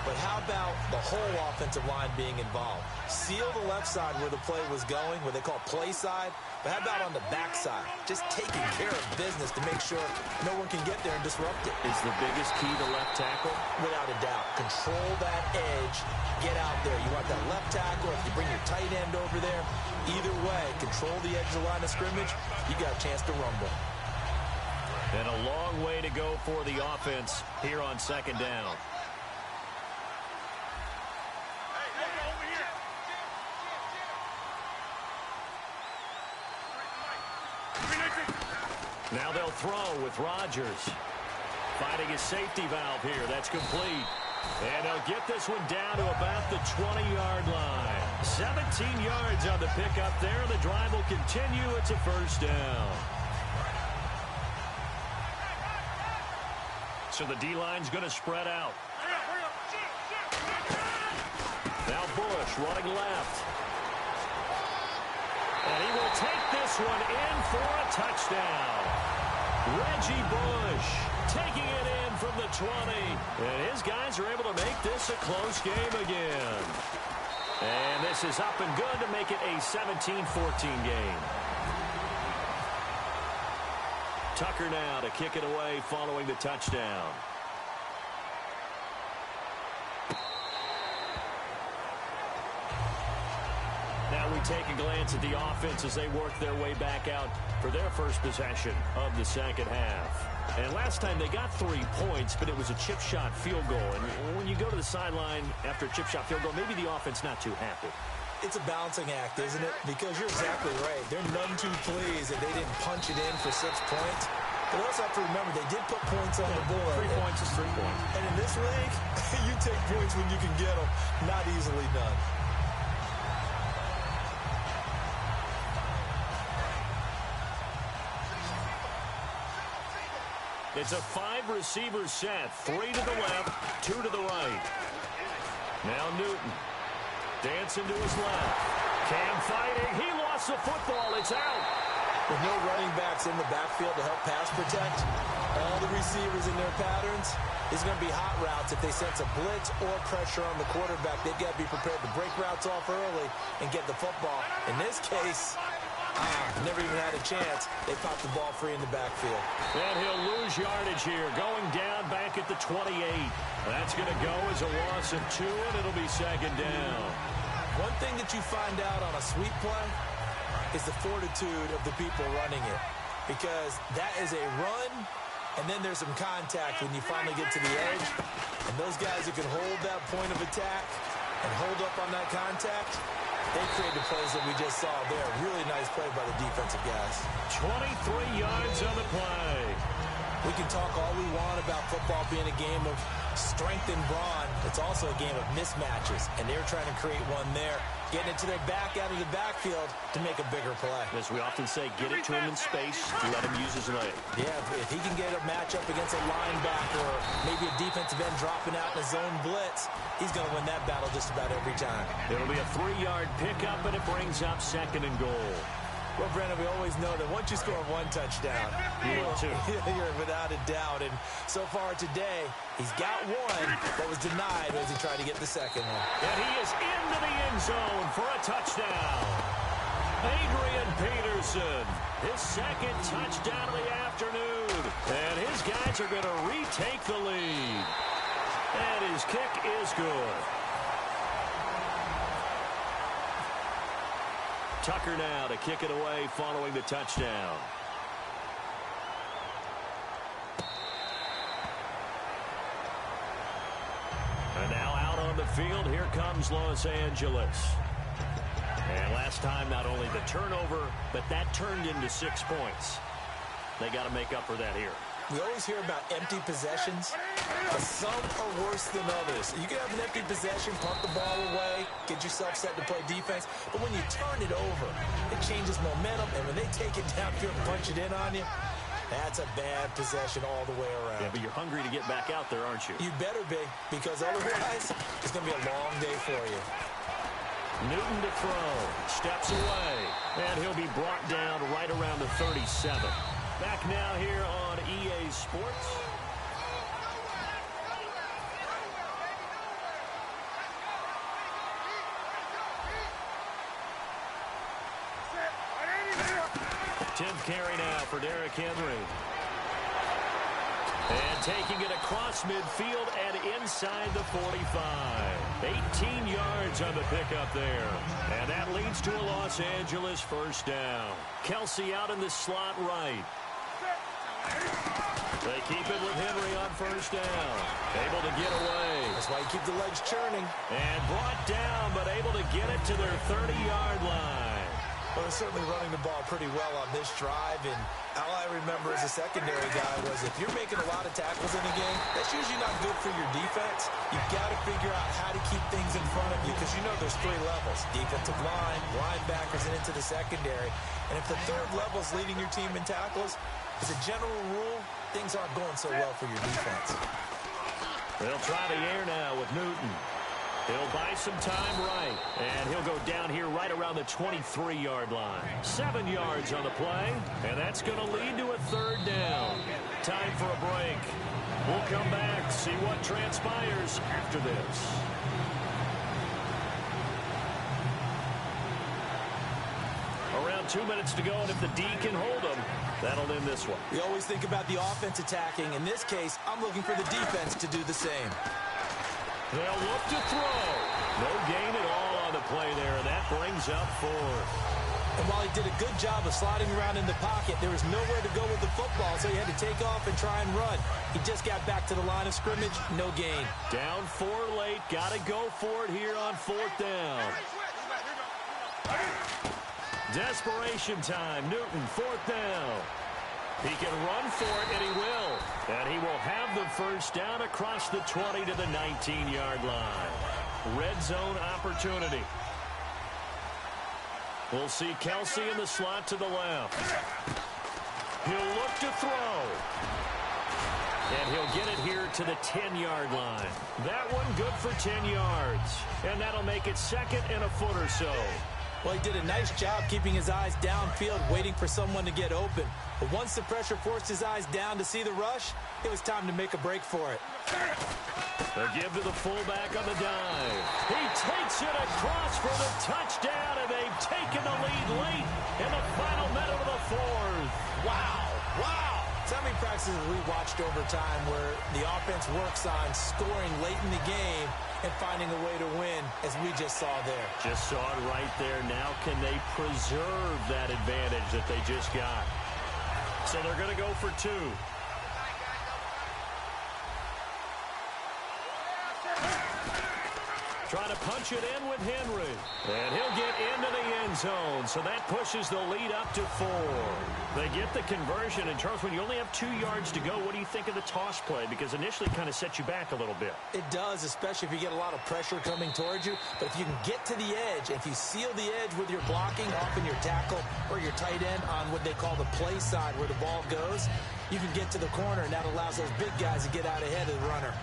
But how about the whole offensive line being involved? Seal the left side where the play was going, what they call play side. But how about on the back side? Just taking care of business to make sure no one can get there and disrupt it. Is the biggest key to left tackle? Without a doubt. Control that edge. Get out there. You want that left tackle, if you bring your tight end over there, either way, control the edge of the line of scrimmage, you got a chance to rumble. And a long way to go for the offense here on second down. Now they'll throw with Rodgers. Finding his safety valve here. That's complete. And they'll get this one down to about the 20-yard line. 17 yards on the pickup there. The drive will continue. It's a first down. So the D-line's going to spread out. Now Bush running left. And he will take this one in for a touchdown. Reggie Bush taking it in from the 20. And his guys are able to make this a close game again. And this is up and good to make it a 17-14 game. Tucker now to kick it away following the touchdown. Now we take a glance at the offense as they work their way back out for their first possession of the second half. And last time they got 3 points, but it was a chip shot field goal. And when you go to the sideline after a chip shot field goal, maybe the offense not too happy. It's a balancing act, isn't it? Because you're exactly right. They're none too pleased that they didn't punch it in for 6 points. But also have to remember, they did put points on the board. 3 points is 3 points. And in this league, you take points when you can get them. Not easily done. It's a 5-receiver set. 3 to the left, 2 to the right. Now Newton. Dancing to his left. Cam fighting. He lost the football. It's out. With no running backs in the backfield to help pass protect, all the receivers in their patterns, is going to be hot routes. If they sense a blitz or pressure on the quarterback, they've got to be prepared to break routes off early and get the football. In this case, never even had a chance. They popped the ball free in the backfield. And he'll lose yardage here, going down back at the 28. That's going to go as a loss of 2, and it'll be second down. One thing that you find out on a sweep play is the fortitude of the people running it. Because that is a run, and then there's some contact when you finally get to the edge. And those guys who can hold that point of attack and hold up on that contact, they create the plays that we just saw there. Really nice play by the defensive guys. 23 yards on the play. We can talk all we want about football being a game of strength and brawn. It's also a game of mismatches, and they're trying to create one there, getting it to their back out of the backfield to make a bigger play. As we often say, get it to him in space, let him use his leg. Yeah, if he can get a matchup against a linebacker or maybe a defensive end dropping out in a zone blitz, he's going to win that battle just about every time. It'll be a 3-yard pickup, and it brings up second and goal. Well, Brandon, we always know that once you score 1 touchdown, you're without a doubt. And so far today, he's got 1, but was denied as he tried to get the second one. And he is into the end zone for a touchdown. Adrian Peterson, his second touchdown of the afternoon. And his guys are going to retake the lead. And his kick is good. Tucker now to kick it away following the touchdown. And now out on the field, here comes Los Angeles. And last time, not only the turnover, but that turned into 6 points. They got to make up for that here. We always hear about empty possessions, but some are worse than others. You can have an empty possession, punt the ball away, get yourself set to play defense, but when you turn it over, it changes momentum, and when they take it downfield and punch it in on you, that's a bad possession all the way around. Yeah, but you're hungry to get back out there, aren't you? You better be, because otherwise, it's going to be a long day for you. Newton to throw, steps away, and he'll be brought down right around the 37. Back now here on EA Sports. Tenth carry now for Derrick Henry. And taking it across midfield and inside the 45. 18 yards on the pickup there. And that leads to a Los Angeles first down. Kelsey out in the slot right. They keep it with Henry on first down. Able to get away. That's why you keep the legs churning. And brought down, but able to get it to their 30-yard line. Well, they're certainly running the ball pretty well on this drive, and all I remember as a secondary guy was if you're making a lot of tackles in a game, that's usually not good for your defense. You've got to figure out how to keep things in front of you because you know there's three levels: defensive line, linebackers, and into the secondary. And if the third level is leading your team in tackles, as a general rule, things aren't going so well for your defense. They'll try the air now with Newton. He'll buy some time right, and he'll go down here right around the 23-yard line. 7 yards on the play, and that's going to lead to a third down. Time for a break. We'll come back, see what transpires after this. Around 2 minutes to go, and if the D can hold them, that'll end this one. We always think about the offense attacking. In this case, I'm looking for the defense to do the same. They'll look to throw. No gain at all on the play there, and that brings up 4. And while he did a good job of sliding around in the pocket, there was nowhere to go with the football, so he had to take off and try and run. He just got back to the line of scrimmage, no gain. Down 4 late, got to go for it here on 4th down. Desperation time, Newton, 4th down. He can run for it, and he will. And he will have the first down across the 20 to the 19-yard line. Red zone opportunity. We'll see Kelsey in the slot to the left. He'll look to throw. And he'll get it here to the 10-yard line. That one good for 10 yards. And that'll make it second and a foot or so. Well, he did a nice job keeping his eyes downfield, waiting for someone to get open. But once the pressure forced his eyes down to see the rush, it was time to make a break for it. They'll give to the fullback on the dive. He takes it across for the touchdown, and they've taken the lead late in the final minute of the 4th. Wow. Wow. So how many practices have we watched over time where the offense works on scoring late in the game and finding a way to win, as we just saw there? Just saw it right there. Now can they preserve that advantage that they just got? So they're going to go for 2. Trying to punch it in with Henry. And he'll get into the end zone. So that pushes the lead up to 4. They get the conversion. And, Charles, when you only have 2 yards to go, what do you think of the toss play? Because initially it kind of sets you back a little bit. It does, especially if you get a lot of pressure coming towards you. But if you can get to the edge, if you seal the edge with your blocking, often your tackle or your tight end on what they call the play side where the ball goes, you can get to the corner, and that allows those big guys to get out ahead of the runner.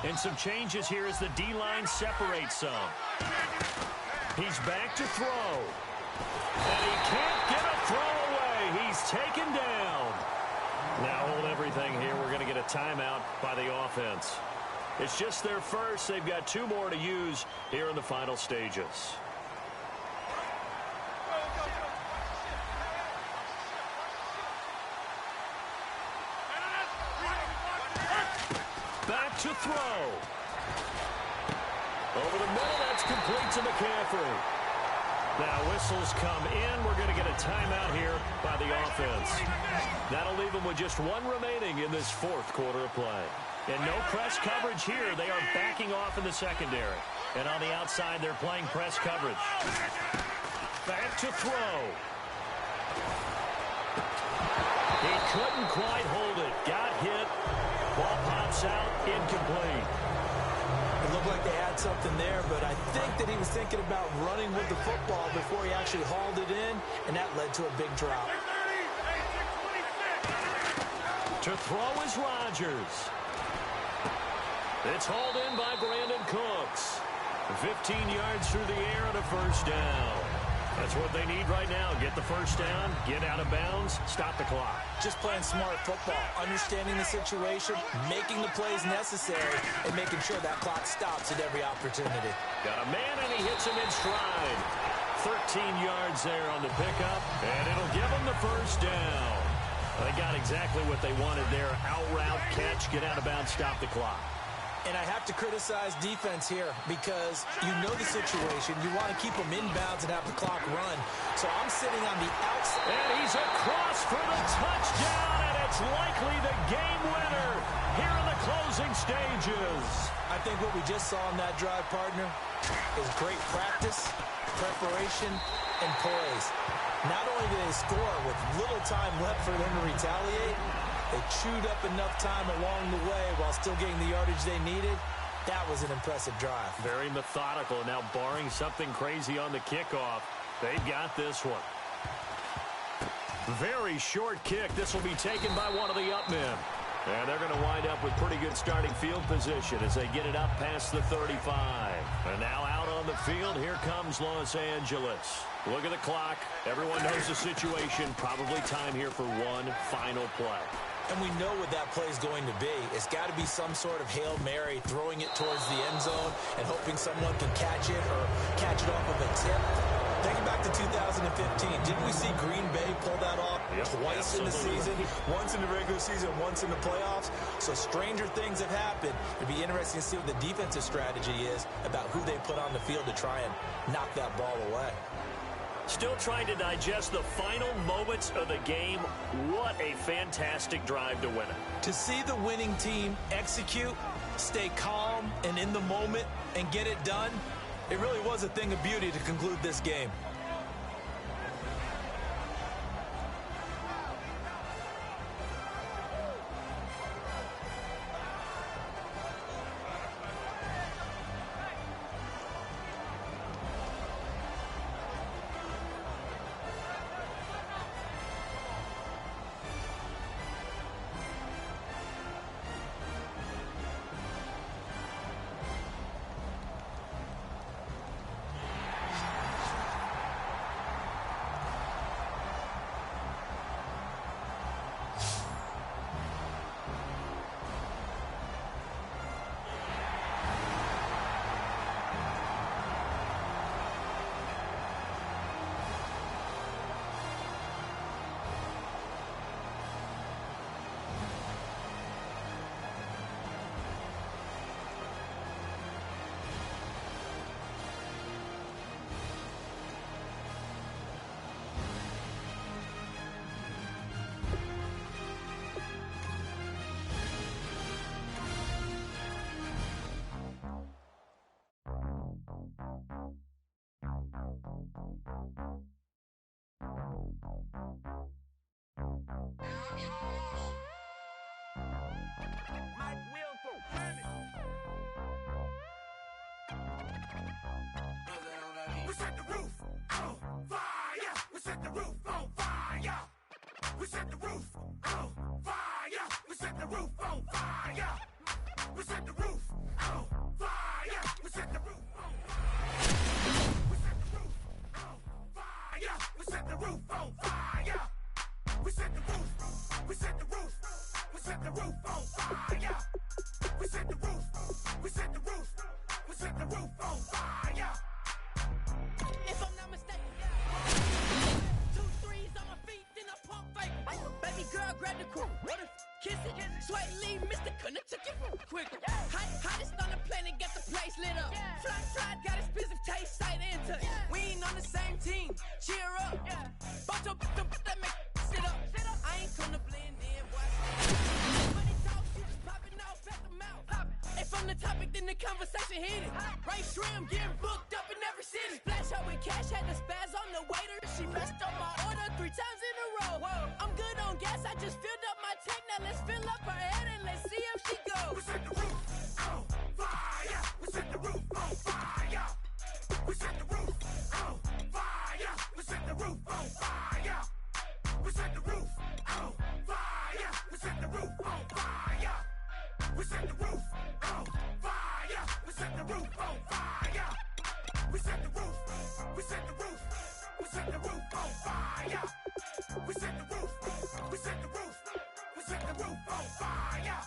And some changes here as the D-line separates some. He's back to throw. And he can't get a throw away. He's taken down. Now hold everything here. We're going to get a timeout by the offense. It's just their first. They've got 2 more to use here in the final stages. Back to throw. Over the middle, that's complete to McCaffrey. Now whistles come in. We're going to get a timeout here by the offense. That'll leave them with just 1 remaining in this 4th quarter of play. And no press coverage here. They are backing off in the secondary. And on the outside, they're playing press coverage. Back to throw. He couldn't quite hold it. Got hit. Ball pops out, incomplete. It looked like they had something there, but I think that he was thinking about running with the football before he actually hauled it in, and that led to a big drop. To throw is Rodgers. It's hauled in by Brandon Cooks. 15 yards through the air and a first down. That's what they need right now. Get the first down, get out of bounds, stop the clock. Just playing smart football, understanding the situation, making the plays necessary, and making sure that clock stops at every opportunity. Got a man, and he hits him in stride. 13 yards there on the pickup, and it'll give them the first down. They got exactly what they wanted there. Out route, catch, get out of bounds, stop the clock. And I have to criticize defense here because you know the situation. You want to keep them inbounds and have the clock run. So I'm sitting on the outside. And he's across for the touchdown, and it's likely the game winner here in the closing stages. I think what we just saw on that drive, partner, is great practice, preparation, and poise. Not only did they score with little time left for them to retaliate, they chewed up enough time along the way while still getting the yardage they needed. That was an impressive drive. Very methodical. Now, barring something crazy on the kickoff, they've got this one. Very short kick. This will be taken by one of the up men. And they're going to wind up with pretty good starting field position as they get it up past the 35. And now out on the field, here comes Los Angeles. Look at the clock. Everyone knows the situation. Probably time here for one final play. And we know what that play is going to be. It's got to be some sort of Hail Mary, throwing it towards the end zone and hoping someone can catch it or catch it off of a tip. Thinking back to 2015, didn't we see Green Bay pull that off twice in the season? Once in the regular season, once in the playoffs. So stranger things have happened. It'd be interesting to see what the defensive strategy is about who they put on the field to try and knock that ball away. Still trying to digest the final moments of the game. What a fantastic drive to win it. To see the winning team execute, stay calm and in the moment, and get it done, it really was a thing of beauty to conclude this game. We set the roof on fire. We set the roof on fire. We set the roof on fire. We set the roof on fire. We set the roof on fire. We set the roof on fire. We set the roof on fire. We set the roof. We set the roof. We set the roof on fire. We set the roof. We set the roof. We set the roof on fire. If I'm not mistaken, 2 3s on my feet, then I pump fake. Baby girl, grab the crew. What if kiss it? Sweat leave, Mr. Couldn't took it quick. Hottest on the planet, got the place lit up. Fly, got expensive taste, sight and touch. We ain't on the same team. Cheer up. Bunch of that make sit up. I ain't come to blend in, boy. Money talk, you just popping off at the mouth. If I'm the topic, then the conversation heated. Right shrimp, getting booked up in every city. Splash out with cash, had the spaz on the waiter. She messed up my order 3 times in a row. I'm good on gas, I just filled up my tank. Now let's fill up her head and let's see if she goes. We set the roof on fire. We set the roof on fire. We set the roof on fire. We set the roof on fire. We set the roof on fire. We set the roof on fire. We set the roof on fire. We set the roof on fire. We set the roof. We set the roof. We set the roof on fire. We set the roof. We set the roof. We set the roof on fire.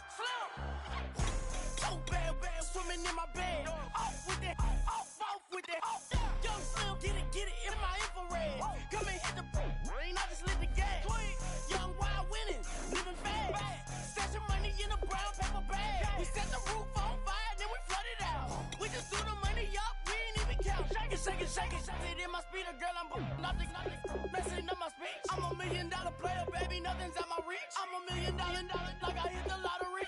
Oh, bad, swimming in my bed. Off with it. Off with it. Young Slim, get it in my infrared. Come and hit the rain, I just lit the gas. Young wild winning, living fast. Stash your money in a brown paper bag. We set the roof on fire. speed, a girl, I'm nothing, messing up my speech. I'm $1 million player, baby, nothing's at my reach. I'm $1 million, like I hit the lottery.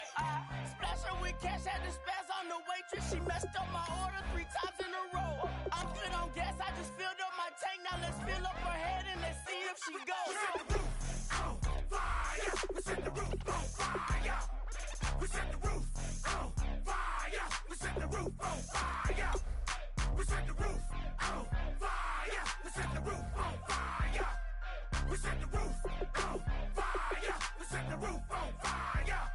Splash her with cash, had to spaz on the waitress. She messed up my order 3 times in a row. I'm good on gas, I just filled up my tank. Now let's fill up her head and let's see if she goes. We set the roof on fire. We set the roof on fire. We set the roof on fire. We set the roof on fire. We set the roof on fire. We set the roof on fire. We set the roof on fire. We set the roof on fire.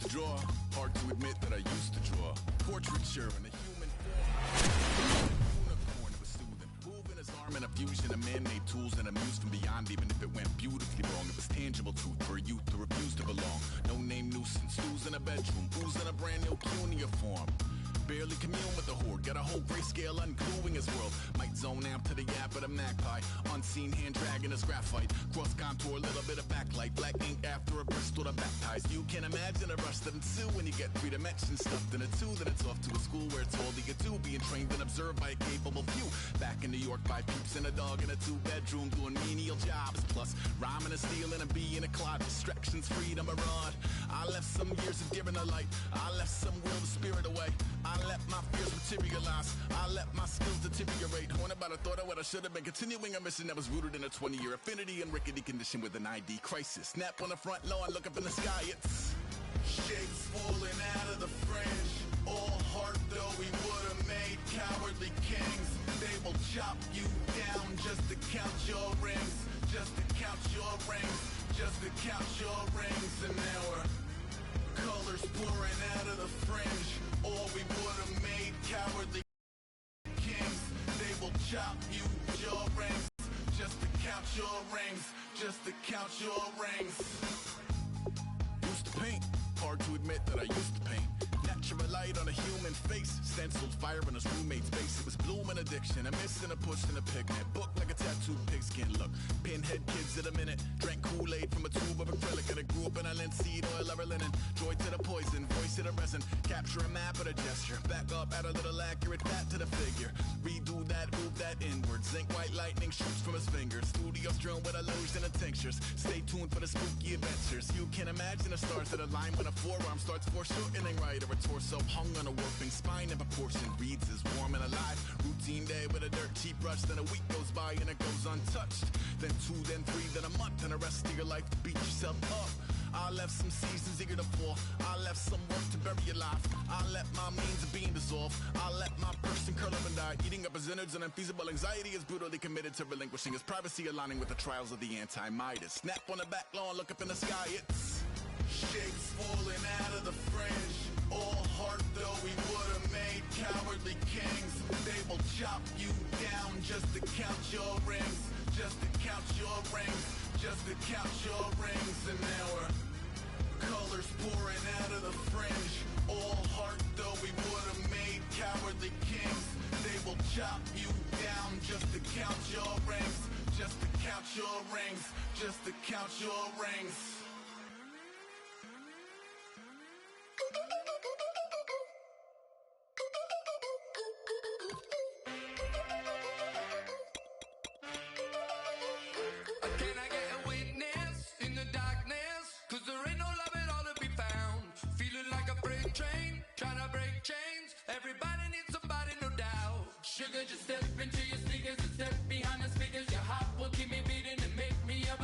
Draw. Hard to admit that I used to draw. Portraiture in a human form. Unicorn was soothing. Moving his arm in a fusion of man-made tools and amused from beyond. Even if it went beautifully wrong, it was tangible truth for a youth who refused to belong. No name nuisance. Who's in a bedroom? Who's in a brand new cuneiform? Barely commune with the horde. Got a whole grayscale ungluing his world. Might zone out to the yap of the magpie. Unseen hand dragging his graphite. Cross contour, little bit of backlight. Black ink after a Bristol to baptize. You can imagine a rush that ensue when you get 3 dimensions stuffed in a 2. Then it's off to a school where it's all that you do. Being trained and observed by a capable few. Back in New York by peeps and a dog in a 2-bedroom doing menial jobs. Plus rhyming and stealing a bee in a clod. Distractions, freedom, a rod. I left some years of giving a light. I left some will to spirit away. I let my fears materialize. I let my skills deteriorate. Haunted by the thought of what I should have been. Continuing a mission that was rooted in a 20-year affinity and rickety condition with an ID crisis. Snap on the front lawn, look up in the sky. It's shapes falling out of the fringe. All heart though we would have made cowardly kings. They will chop you down just to count your rings. Just to count your rings. Just to count your rings. And now we're colors pouring out of the fringe. All we would have made cowardly kings. They will chop you your rings. Just to count your rings. Just to count your rings. Used to paint. Hard to admit that I used to paint. Natural light on a human face. Stenciled fire in his roommate's face. It was blooming addiction. A miss and a push and a pigment. Book like a tattooed pigskin look. Pinhead kids in a minute. Drank Kool-Aid from a tube of acrylic. And I grew up in a linseed oil or a linen. Joy to the poison. Voice to the resin. Capture a map of a gesture. Back up, add a little accurate fat to the figure. Redo that, move that inward. Zinc white lightning shoots from his fingers. Studios strewn with illusion and tinctures. Stay tuned for the spooky adventures. You can imagine the stars that align when a forearm starts foreshortening right. Or a torso hung on a warping spine in proportion. Reads as warm and alive. Routine day with a dirt cheap brush. Then a week goes by and it goes untouched. Then 2, then 3, then a month. And the rest of your life to beat yourself up. I left some seasons eager to fall. I left some work to bury your life. I let my means of being dissolve. I let my person curl up and die. Eating up his innards and unfeasible anxiety is brutally committed to relinquishing his privacy, aligning with the trials of the anti-Midas. Snap on the back lawn, look up in the sky. It's shapes falling out of the fringe. All heart though we would have made cowardly kings. They will chop you down just to count your rings. Just to count your rings. Just to count your rings. And now we're colors pouring out of the fringe. All heart though we would have made cowardly kings. They will chop you down just to count your rings. Just to count your rings. Just to count your rings. Can I get a witness in the darkness? 'Cause there ain't no love at all to be found. Feeling like a freight train, trying to break chains. Everybody needs somebody, no doubt. Sugar, just step into your sneakers and step behind the speakers. Your heart will keep me beating and make me a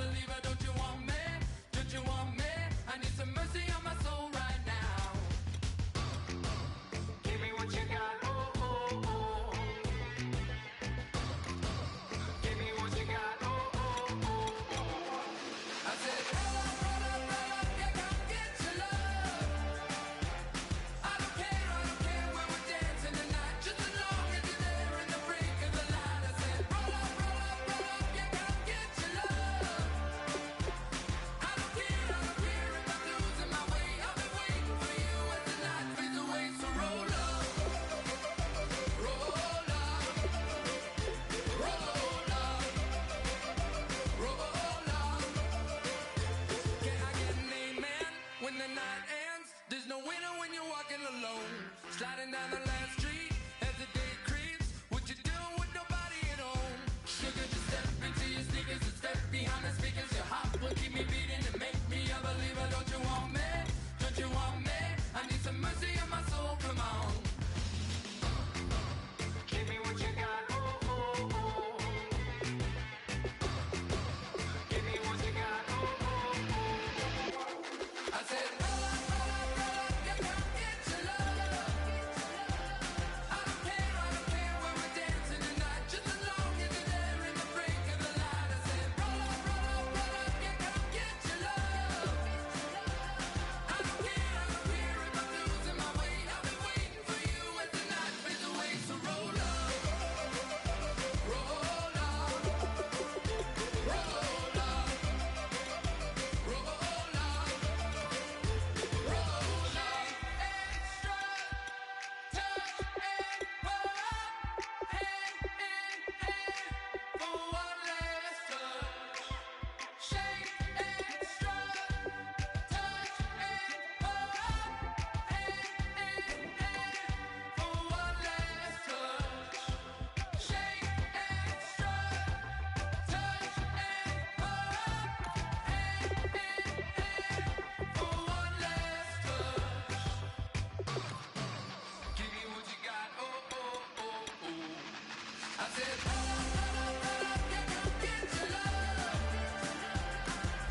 said, roll up, yeah, come get your love.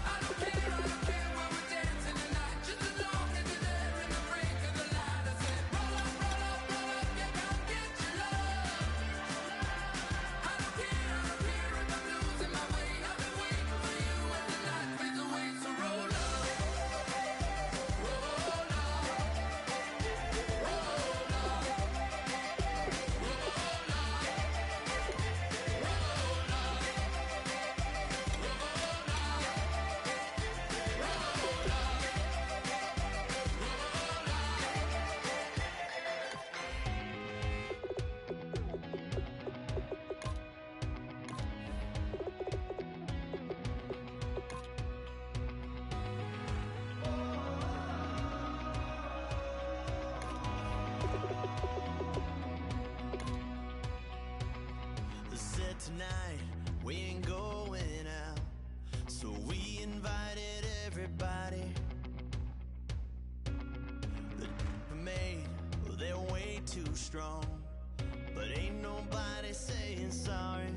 I don't care where we're dancing tonight, just as long as you're there in the break of the light. I said, roll up, yeah, come get your love. I don't care if I'm losing my way. I've been waiting for you as the night fades away. So roll up, roll up, Said tonight we ain't going out, so we invited everybody. The made, well, they're way too strong, but ain't nobody saying sorry.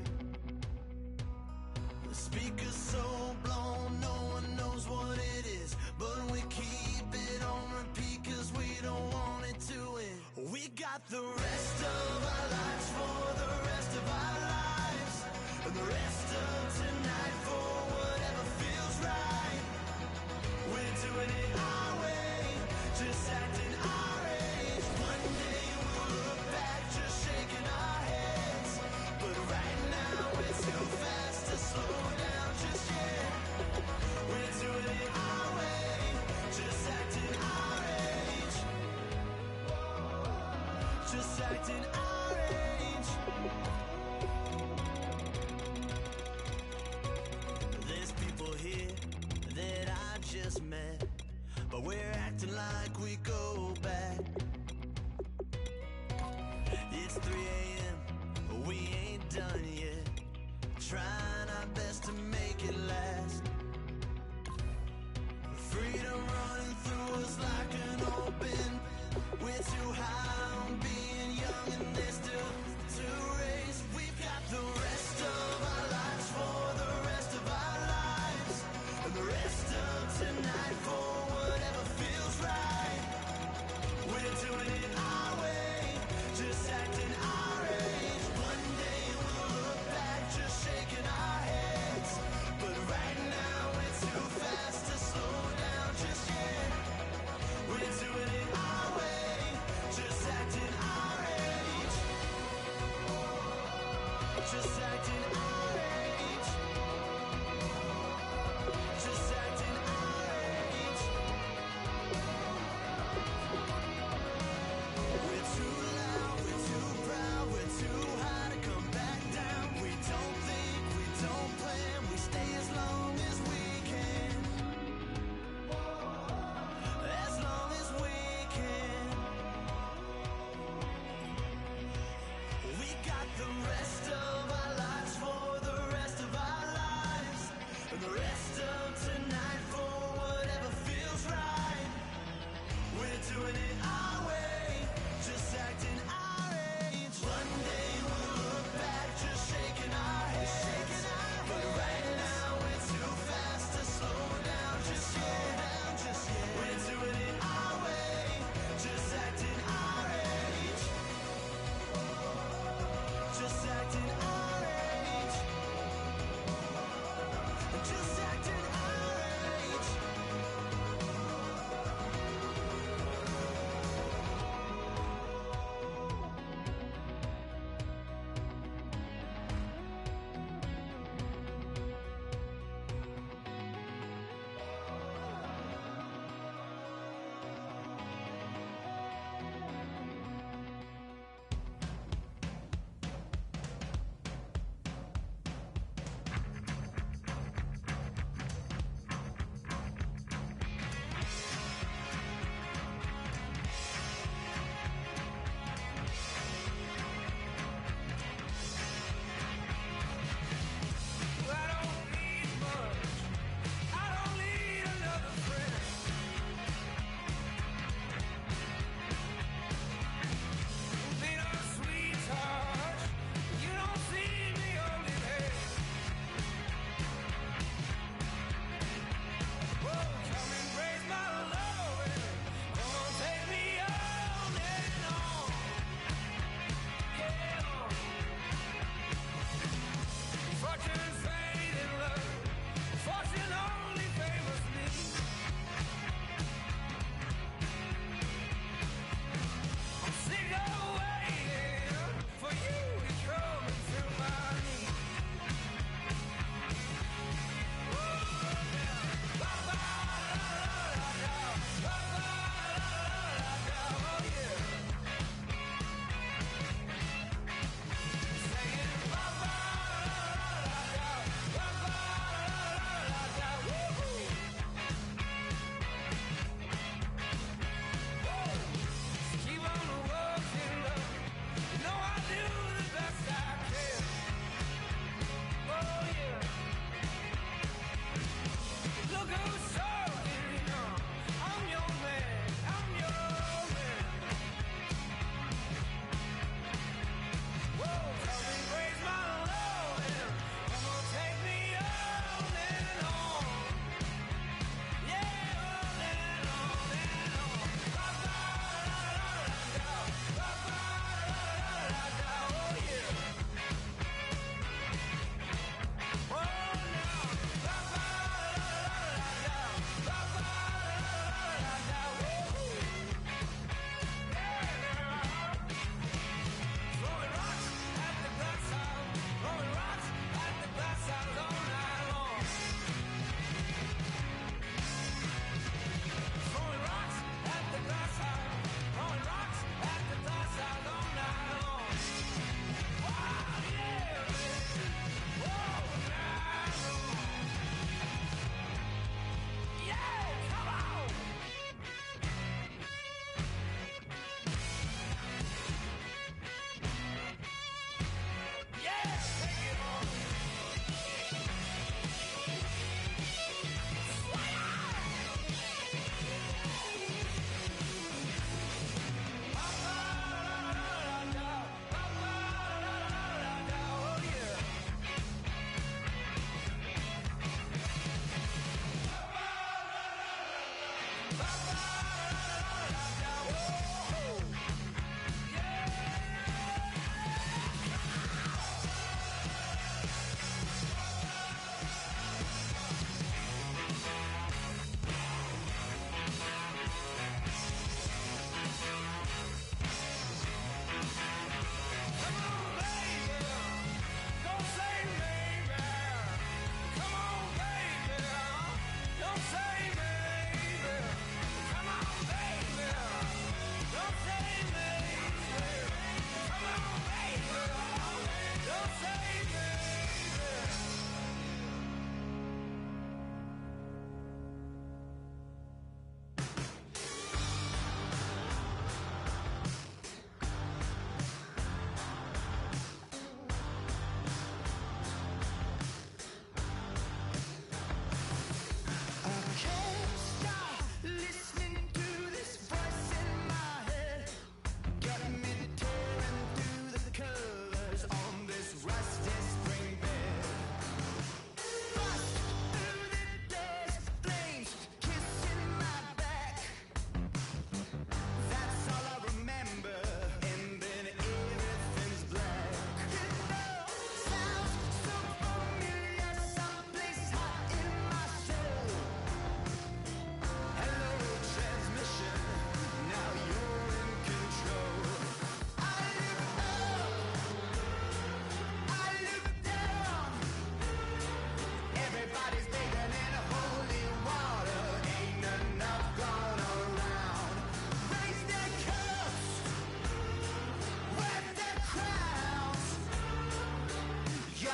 The speaker's so blown, no one knows what it is, but we keep it on repeat 'cause we don't want it to end. We got the rest of our lives for the rest of our lives, and the rest of tonight for whatever feels right. We're doing it our way, just acting our age. One day we'll look back just shaking our heads, but right now we're too fast to slow down just yet. We're doing it our way, just acting our age, just acting our age. There's people here that I just met, but we're acting like we go back. It's 3 a.m., but we ain't done yet, trying our best to make it last. Freedom running through us like an open. We're too high on being young and there's still to race. We've got the rest of our lives for the rest of our lives, and the rest of tonight for whatever feels right. We're doing it our way, just acting our age. One day we'll look back just shaking our heads, but right now we're too fast to slow down just yet. We're doing it our way, just acting our age, just acting our age, just acting our age. We're too loud, we're too proud, we're too high to come back down. We don't think, we don't plan, we stay as long as we can, as long as we can. We got the rest of our lives for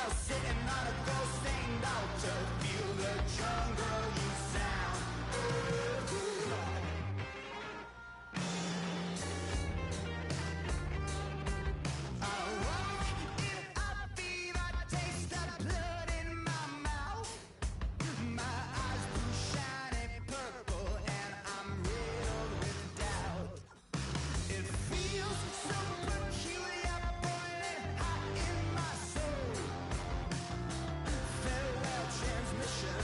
You're sitting on a gold-stained altar. Feel the jungle you sound. I walk in a fever, taste the blood in my mouth. My eyes blue shiny purple, and I'm riddled with doubt. It feels so peculiar, boiling hot in my soul. Farewell transmission,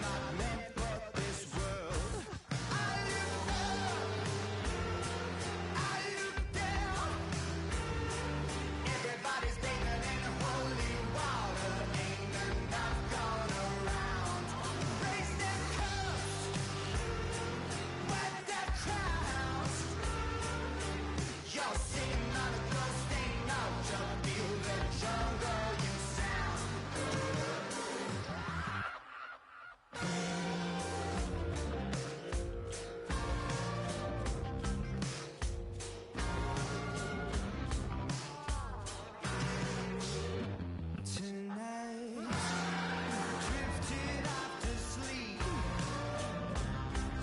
not meant for this world. I look up, I look down. Everybody's bathing in holy water, ain't enough gone around. Raise their cups, wet their crowns. You're sitting on a gold-stained altar. Feel the jungle you sound. Tonight, drifted off to sleep.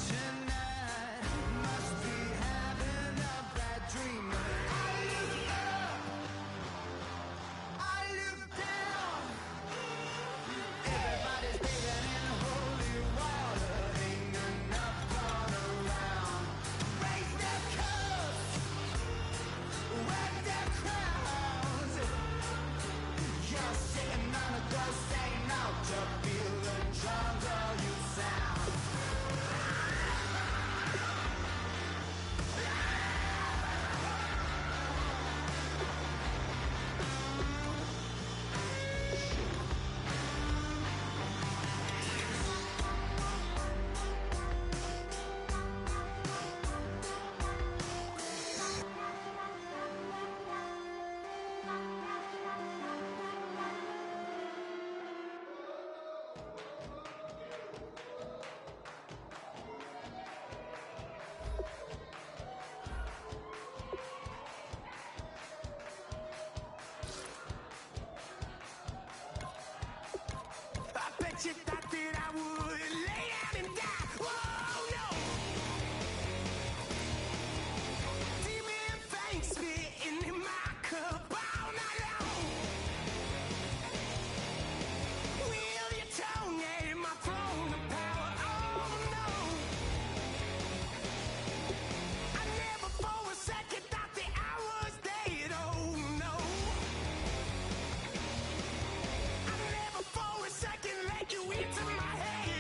Tonight, must be having a bad dream. I look up, I look down. Everybody's bathing in holy water, ain't enough gone around. Raise their cups, wet their crowns. You're sitting on a gold-stained altar. Feel the jungle you sound. I bet you thought that I would lay down and die. Whoa, no. Demon fangs spitting in my cup all night long. Wheel your tongue at my throne of power. Oh no. I never for a second thought that I was dead. Oh no. I never for a second let you into my head.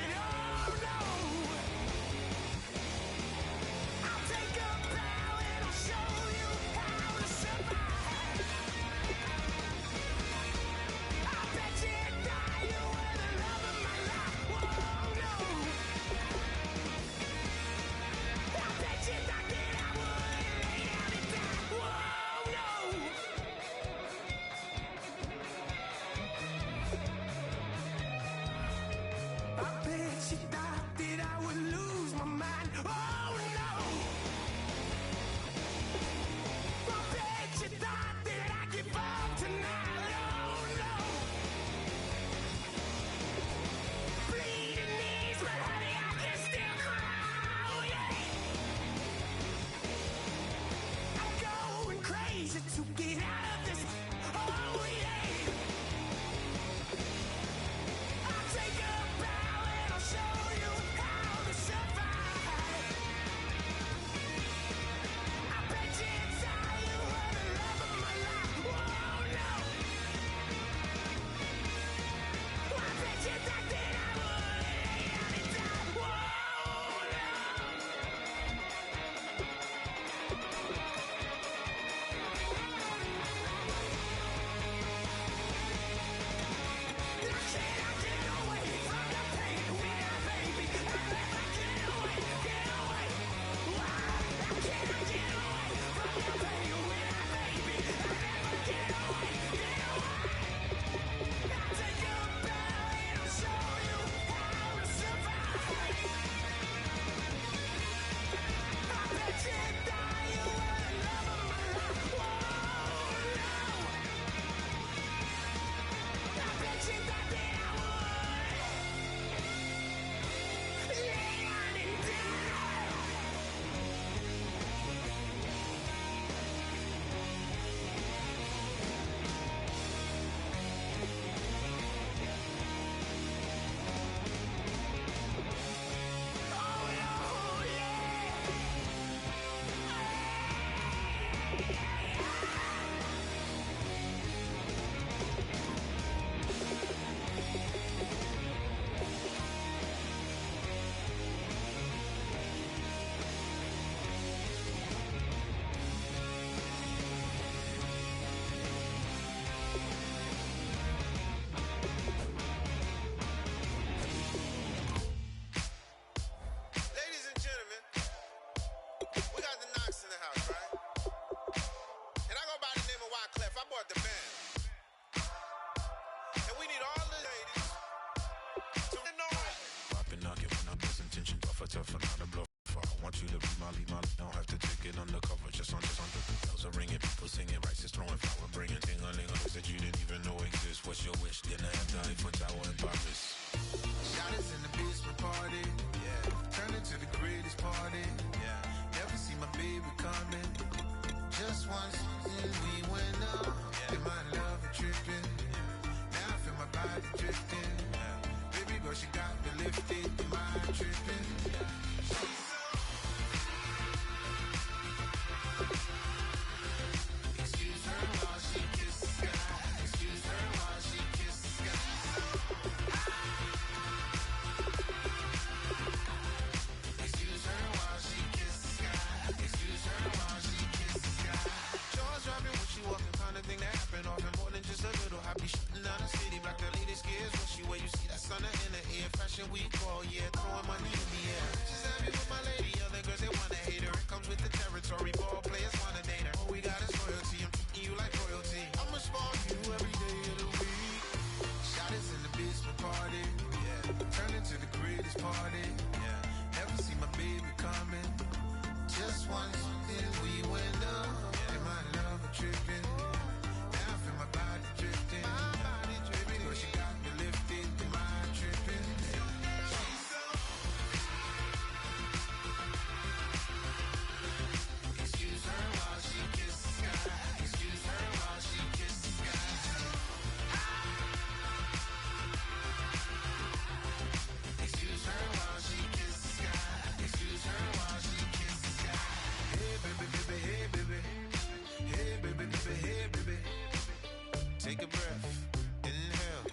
Molly, don't have to take it undercover. Just on. Bells are ringing, people singing, rices throwing flower, bringing ting-a-ling-a-lings that you didn't even know exist. What's your wish? Dinner at the Eiffel Tower in Paris. Shot us in the basement party. Yeah. Turn into the greatest party. Yeah. Never see my baby coming. Just once, and we went up. Yeah. And my love a tripping. Yeah. Now I feel my body drifting. Yeah. Baby girl, she got me lifted. Mind tripping. Yeah. She's so. Excuse her while she kiss the sky. Excuse her while she kiss the sky. Excuse her while she kiss the sky. Excuse her while she kiss the sky. Jaws dropping when she walking, kind of thing that happen often. More than just a little happy shutting down the city. Black the latest gears when she wear. You see that sun in the air. Fashion week all year, throwing money in the air. She's happy with my lady. Other girls they wanna hate her. It comes with the territory. Ball players wanna date her. All we got is loyalty. I'm treating you like royalty. I'ma spoil you every day of the week. Shot us in the basement party. Yeah. Turn into the greatest party. Yeah. Never see my baby coming. Just once, then we went up. Yeah. And my love a tripping. Now I feel my body drifting. My body dripping. Girl, she got me lifted. Mind tripping. She's so. Excuse her while she kiss the sky. Excuse her while she kiss the sky. Excuse her while she kiss the sky. Excuse her while she kiss the sky. Hey baby, baby, hey baby. Hey baby, baby, hey baby. Take a breath, inhale,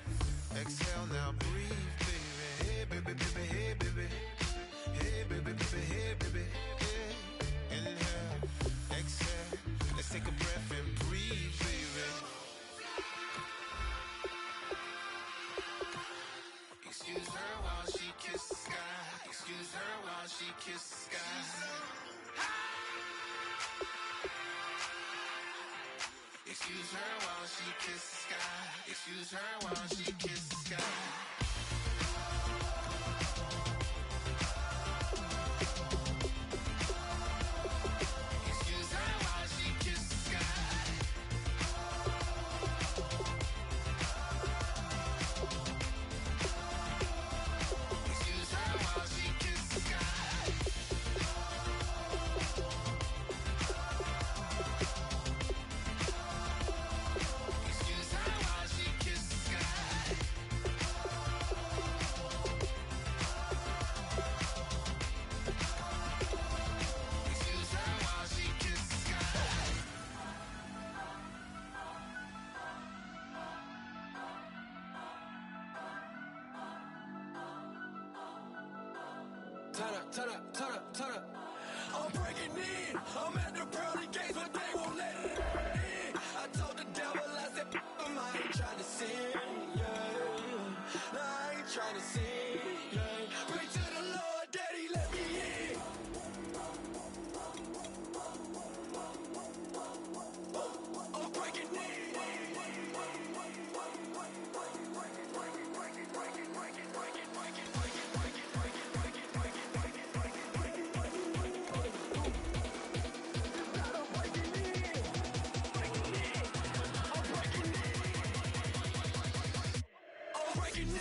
exhale, now breathe, baby. Hey baby, baby, hey baby. Hey baby, baby, hey baby. Hey. Inhale, exhale, let's take a breath and breathe, baby. Excuse her while she kiss the sky. Excuse her while she kiss the sky. Excuse her while she kiss the sky. Excuse her while she kiss the sky. Excuse her while she kiss the sky. Excuse her while she kiss the sky. Excuse her while she kiss the sky. Excuse her while she kiss the sky. Turn up. I'm breaking in. I'm at the pearly gates, but they won't let it in. I told the devil, I said, I ain't trying to sin. Yeah. No, I ain't trying to sin. Yeah. Pray to the Lord, Daddy, let me in. I'm breaking in. I'm breaking in.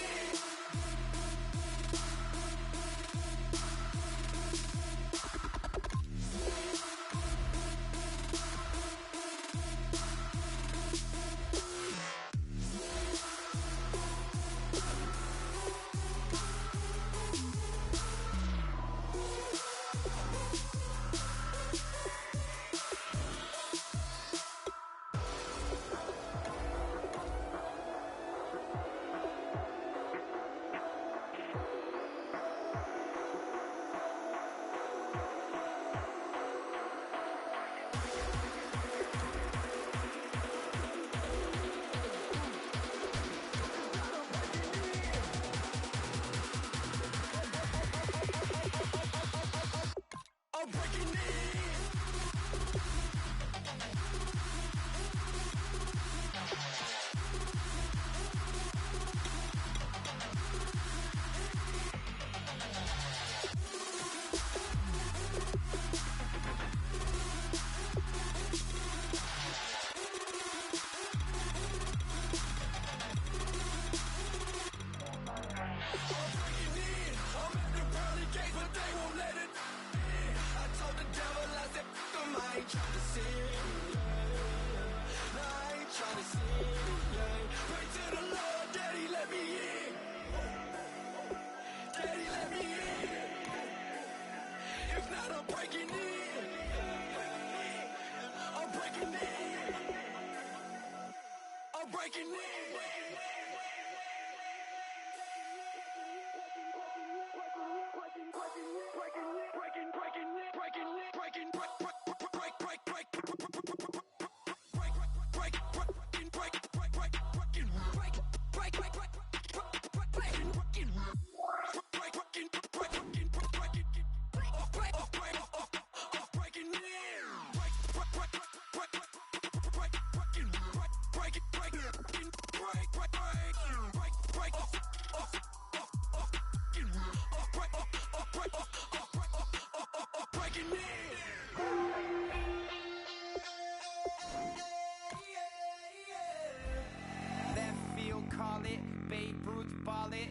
it. Babe Ruth ball it.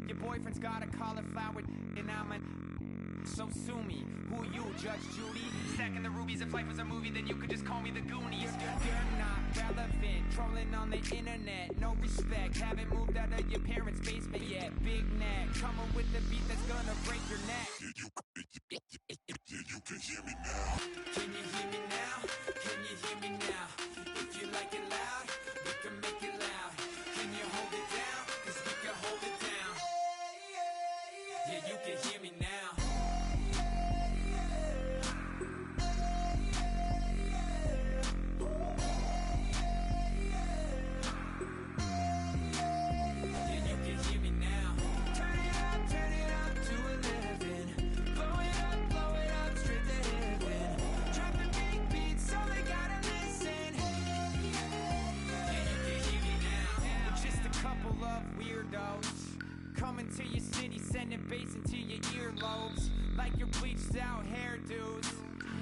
Your boyfriend's got a cauliflower and I'm a... So sue me, who you, Judge Judy? Stacking the rubies, if life was a movie, then you could just call me the Goonies. You're not relevant, trolling on the internet, no respect. Haven't moved out of your parents' basement yet. Big neck, coming with the beat that's gonna break your neck. You can hear me now. Can you hear me now? Can you hear me now? If you like it loud, we can make it loud. Can you hold it down? 'Cause we can hold it down. Yeah, you can hear me now. Coming to your city, sending bass into your earlobes, like your bleached out hairdos.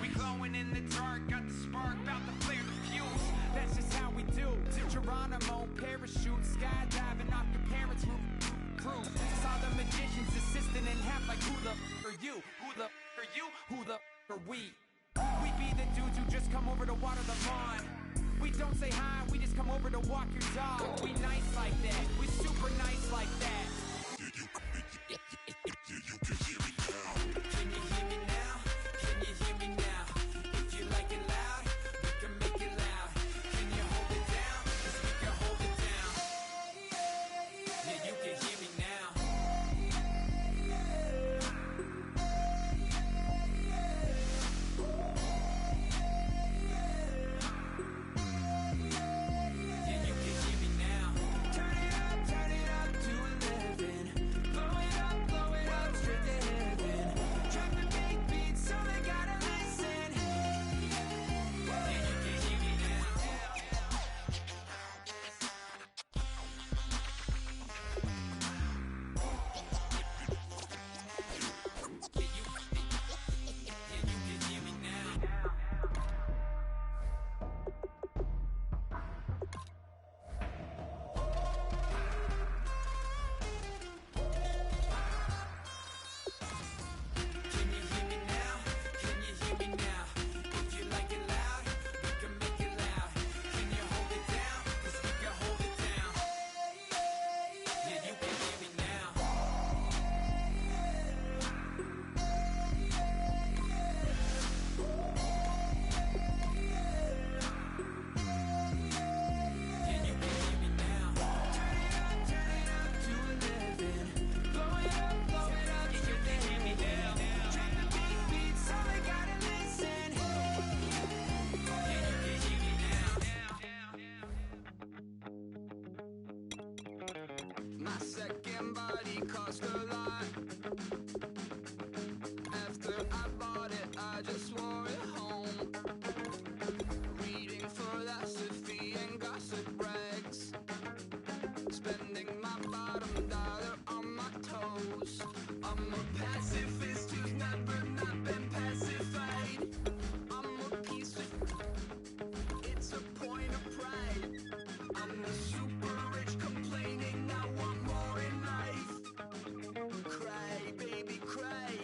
We glowing in the dark, got the spark, about to flare the fuse. That's just how we do. Geronimo, parachute, skydiving off your parents' roof. Saw the magician's assistant in half, like who the are you? Who the are you? Who the are we? We be the dudes who just come over to water the lawn. We don't say hi, we just come over to walk your dog. We nice like that, we super nice like that. You can hear me now. Can you hear me now? Can you hear me now? If you like it loud, we can make it loud. Can you hold it down? 'Cause we can hold it down. Yeah, you can hear me now. Yeah, you can hear me now. Turn it up to 11. Blow it up, straight to heaven. Drop the big beat so they gotta listen. Yeah, you can hear me now. Yeah, you can hear me now. Can you hear me now? Can you hear me now? If you like it loud, we can make it loud. Can you hold it down? 'Cause we can hold it down. Yeah, you can hear me now. Yeah, you can hear me now. Turn it up to 11. Blow it up, straight to hear me now. Drop the big beat so they gotta listen. Yeah, you can hear me now. My second body cost a lot. After I bought it, I just wore it home. Reading philosophy and gossip rags. Spending my bottom dollar on my toes. I'm a pacifist who's never not been pacified. I'm a piece of... It's a point of pride. I'm the super rich complaining I want more in life. Cry, baby, cry.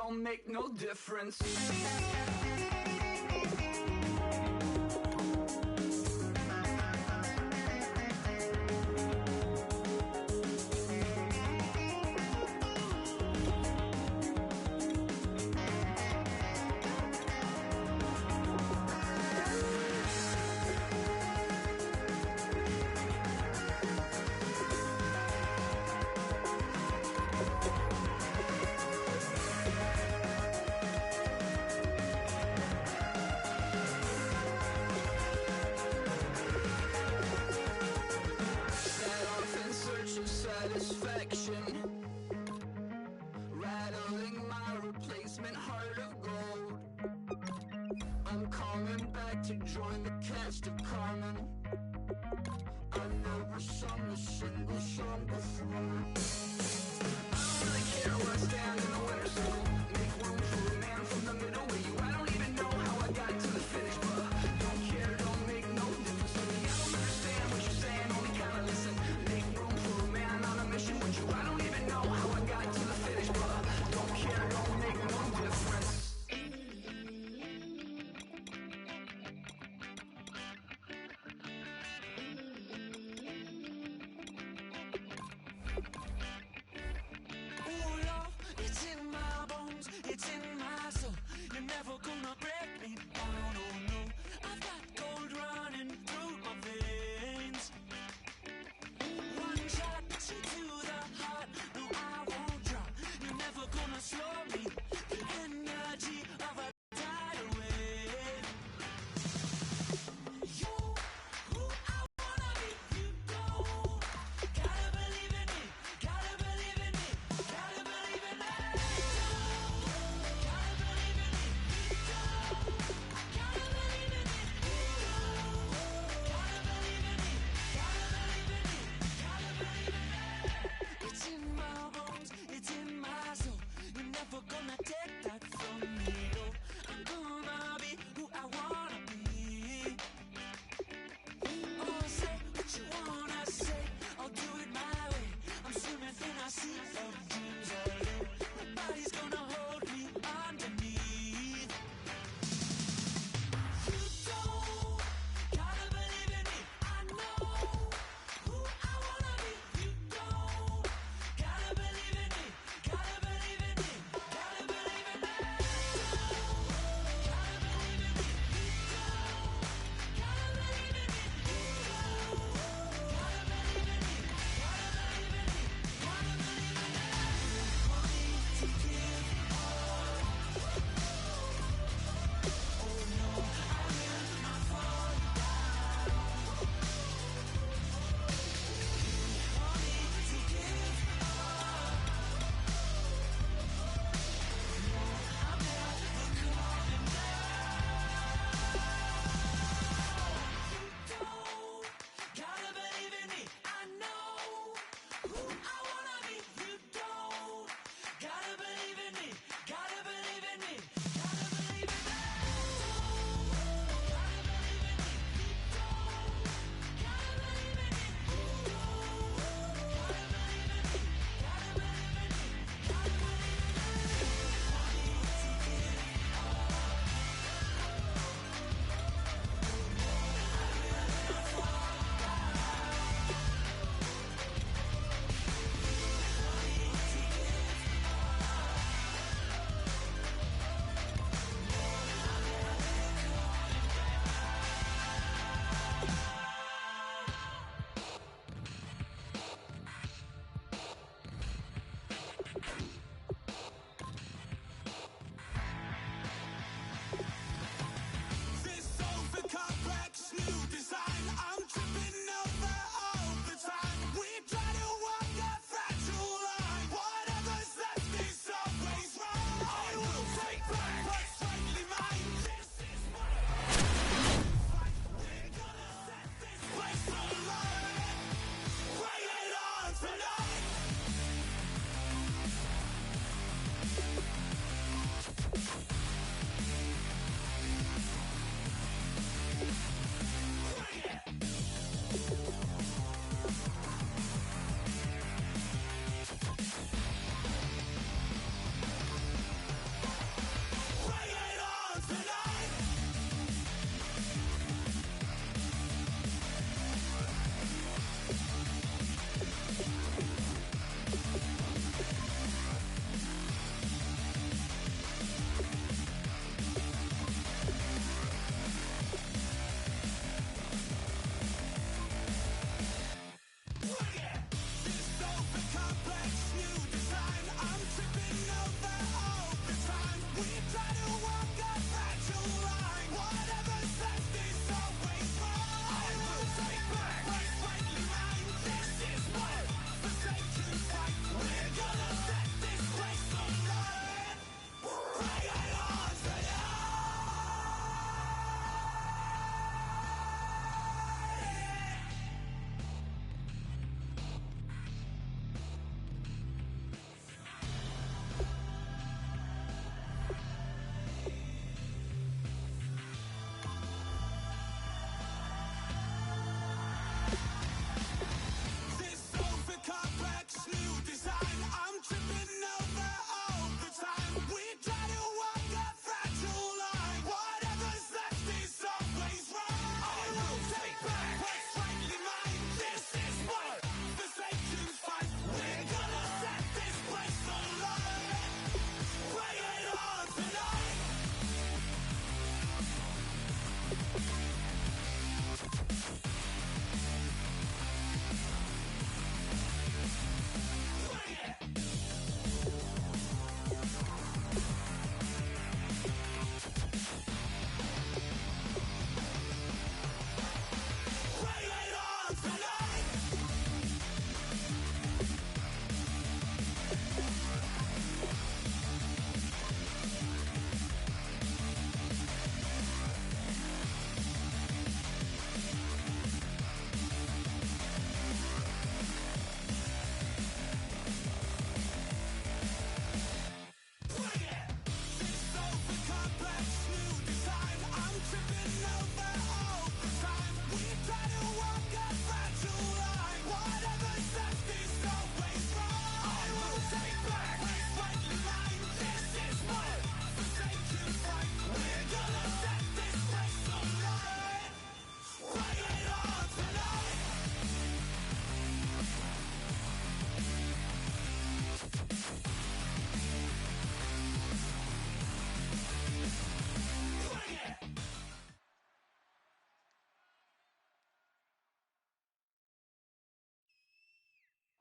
don't make no difference. Rattling my replacement heart of gold. I'm coming back to join the cast of Carmen. I never sung a single song before. I don't really care where I stand in the winner's circle. Make room for a man from the middle with you. I don't even know how I got to the finish, but don't care, don't make no difference to me. I don't understand what you're saying, only kinda listen. Make room for a man on a mission with you. I don't even know how I got to the finish, but don't care, don't make no difference.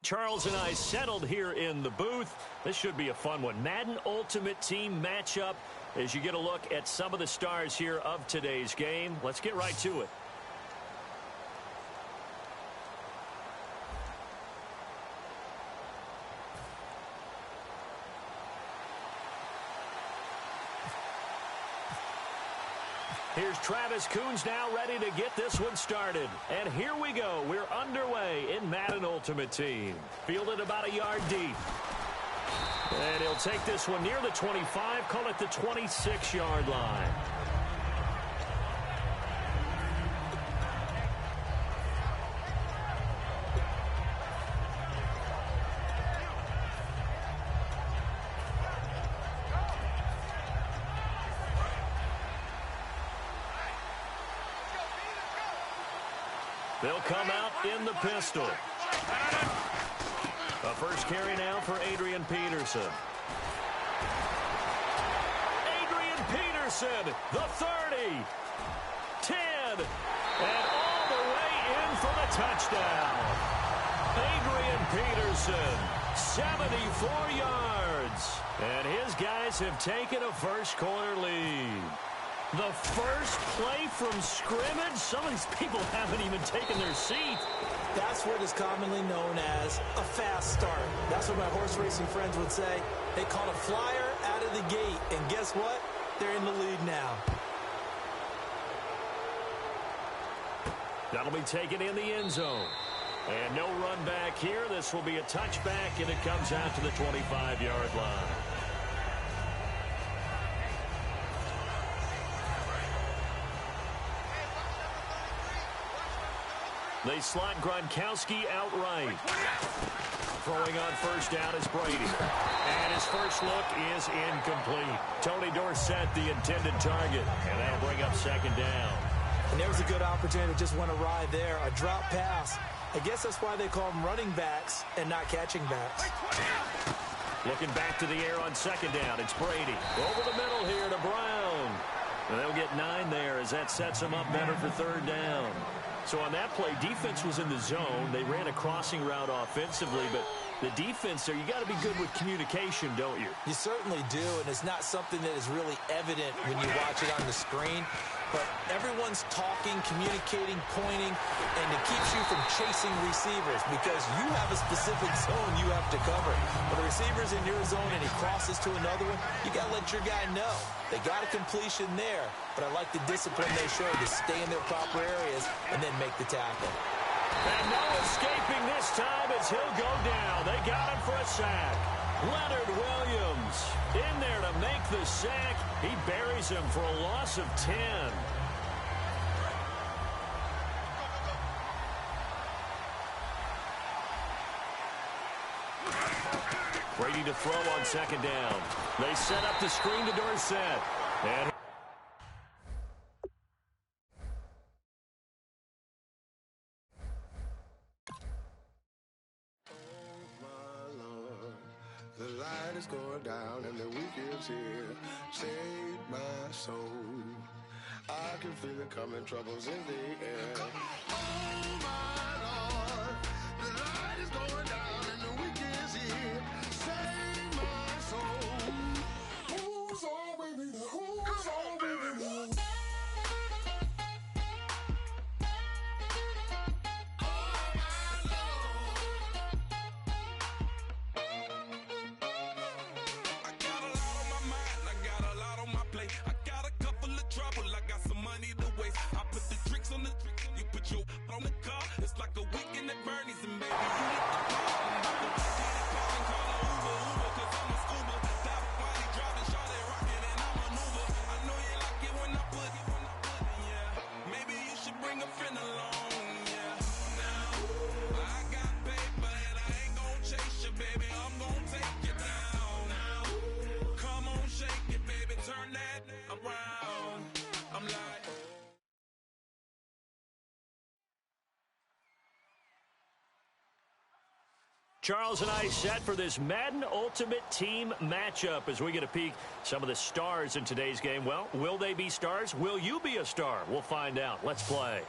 Charles and I settled here in the booth. This should be a fun one. Madden Ultimate Team matchup as you get a look at some of the stars here of today's game. Let's get right to it. Here's Travis Coons now ready to get this one started. And here we go. We're underway in Madden Ultimate Team. Fielded about a yard deep. And he'll take this one near the 25, call it the 26-yard line. They'll come out in the pistol. A first carry now for Adrian Peterson. Adrian Peterson, the 30, 10, and all the way in for the touchdown. Adrian Peterson, 74 yards. And his guys have taken a first quarter lead. The first play from scrimmage? Some of these people haven't even taken their seat. That's what is commonly known as a fast start. That's what my horse racing friends would say. They caught a flyer out of the gate, and guess what? They're in the lead now. That'll be taken in the end zone. And no run back here. This will be a touchback, and it comes out to the 25-yard line. They slot Gronkowski outright. Throwing on first down is Brady. And his first look is incomplete. Tony Dorsett, the intended target. And that'll bring up second down. And there was a good opportunity that just went awry there. A drop pass. I guess that's why they call them running backs and not catching backs. Looking back to the air on second down. It's Brady. Over the middle here to Brown. And they'll get 9 there as that sets them up better for third down. So on that play, defense was in the zone. They ran a crossing route offensively, but the defense there, you got to be good with communication, don't you? You certainly do, and it's not something that is really evident when you watch it on the screen. But everyone's talking, communicating, pointing, and it keeps you from chasing receivers because you have a specific zone you have to cover. When the receiver's in your zone and he crosses to another one, you got to let your guy know. They got a completion there, but I like the discipline they show to stay in their proper areas and then make the tackle. And no escaping this time as he'll go down. They got him for a sack. Leonard Williams in there to make the sack. He buries him for a loss of 10. Brady to throw on second down. They set up the screen to Dorsett. And the light is going down and the weekend's here. Save my soul. I can feel it coming, troubles in the air. Oh my Lord, the light is going down and the weekend's here. Save my soul. Who's on with me? Who's on with me? Charles and I set for this Madden Ultimate Team matchup as we get a peek some of the stars in today's game. Well, will they be stars? Will you be a star? We'll find out. Let's play.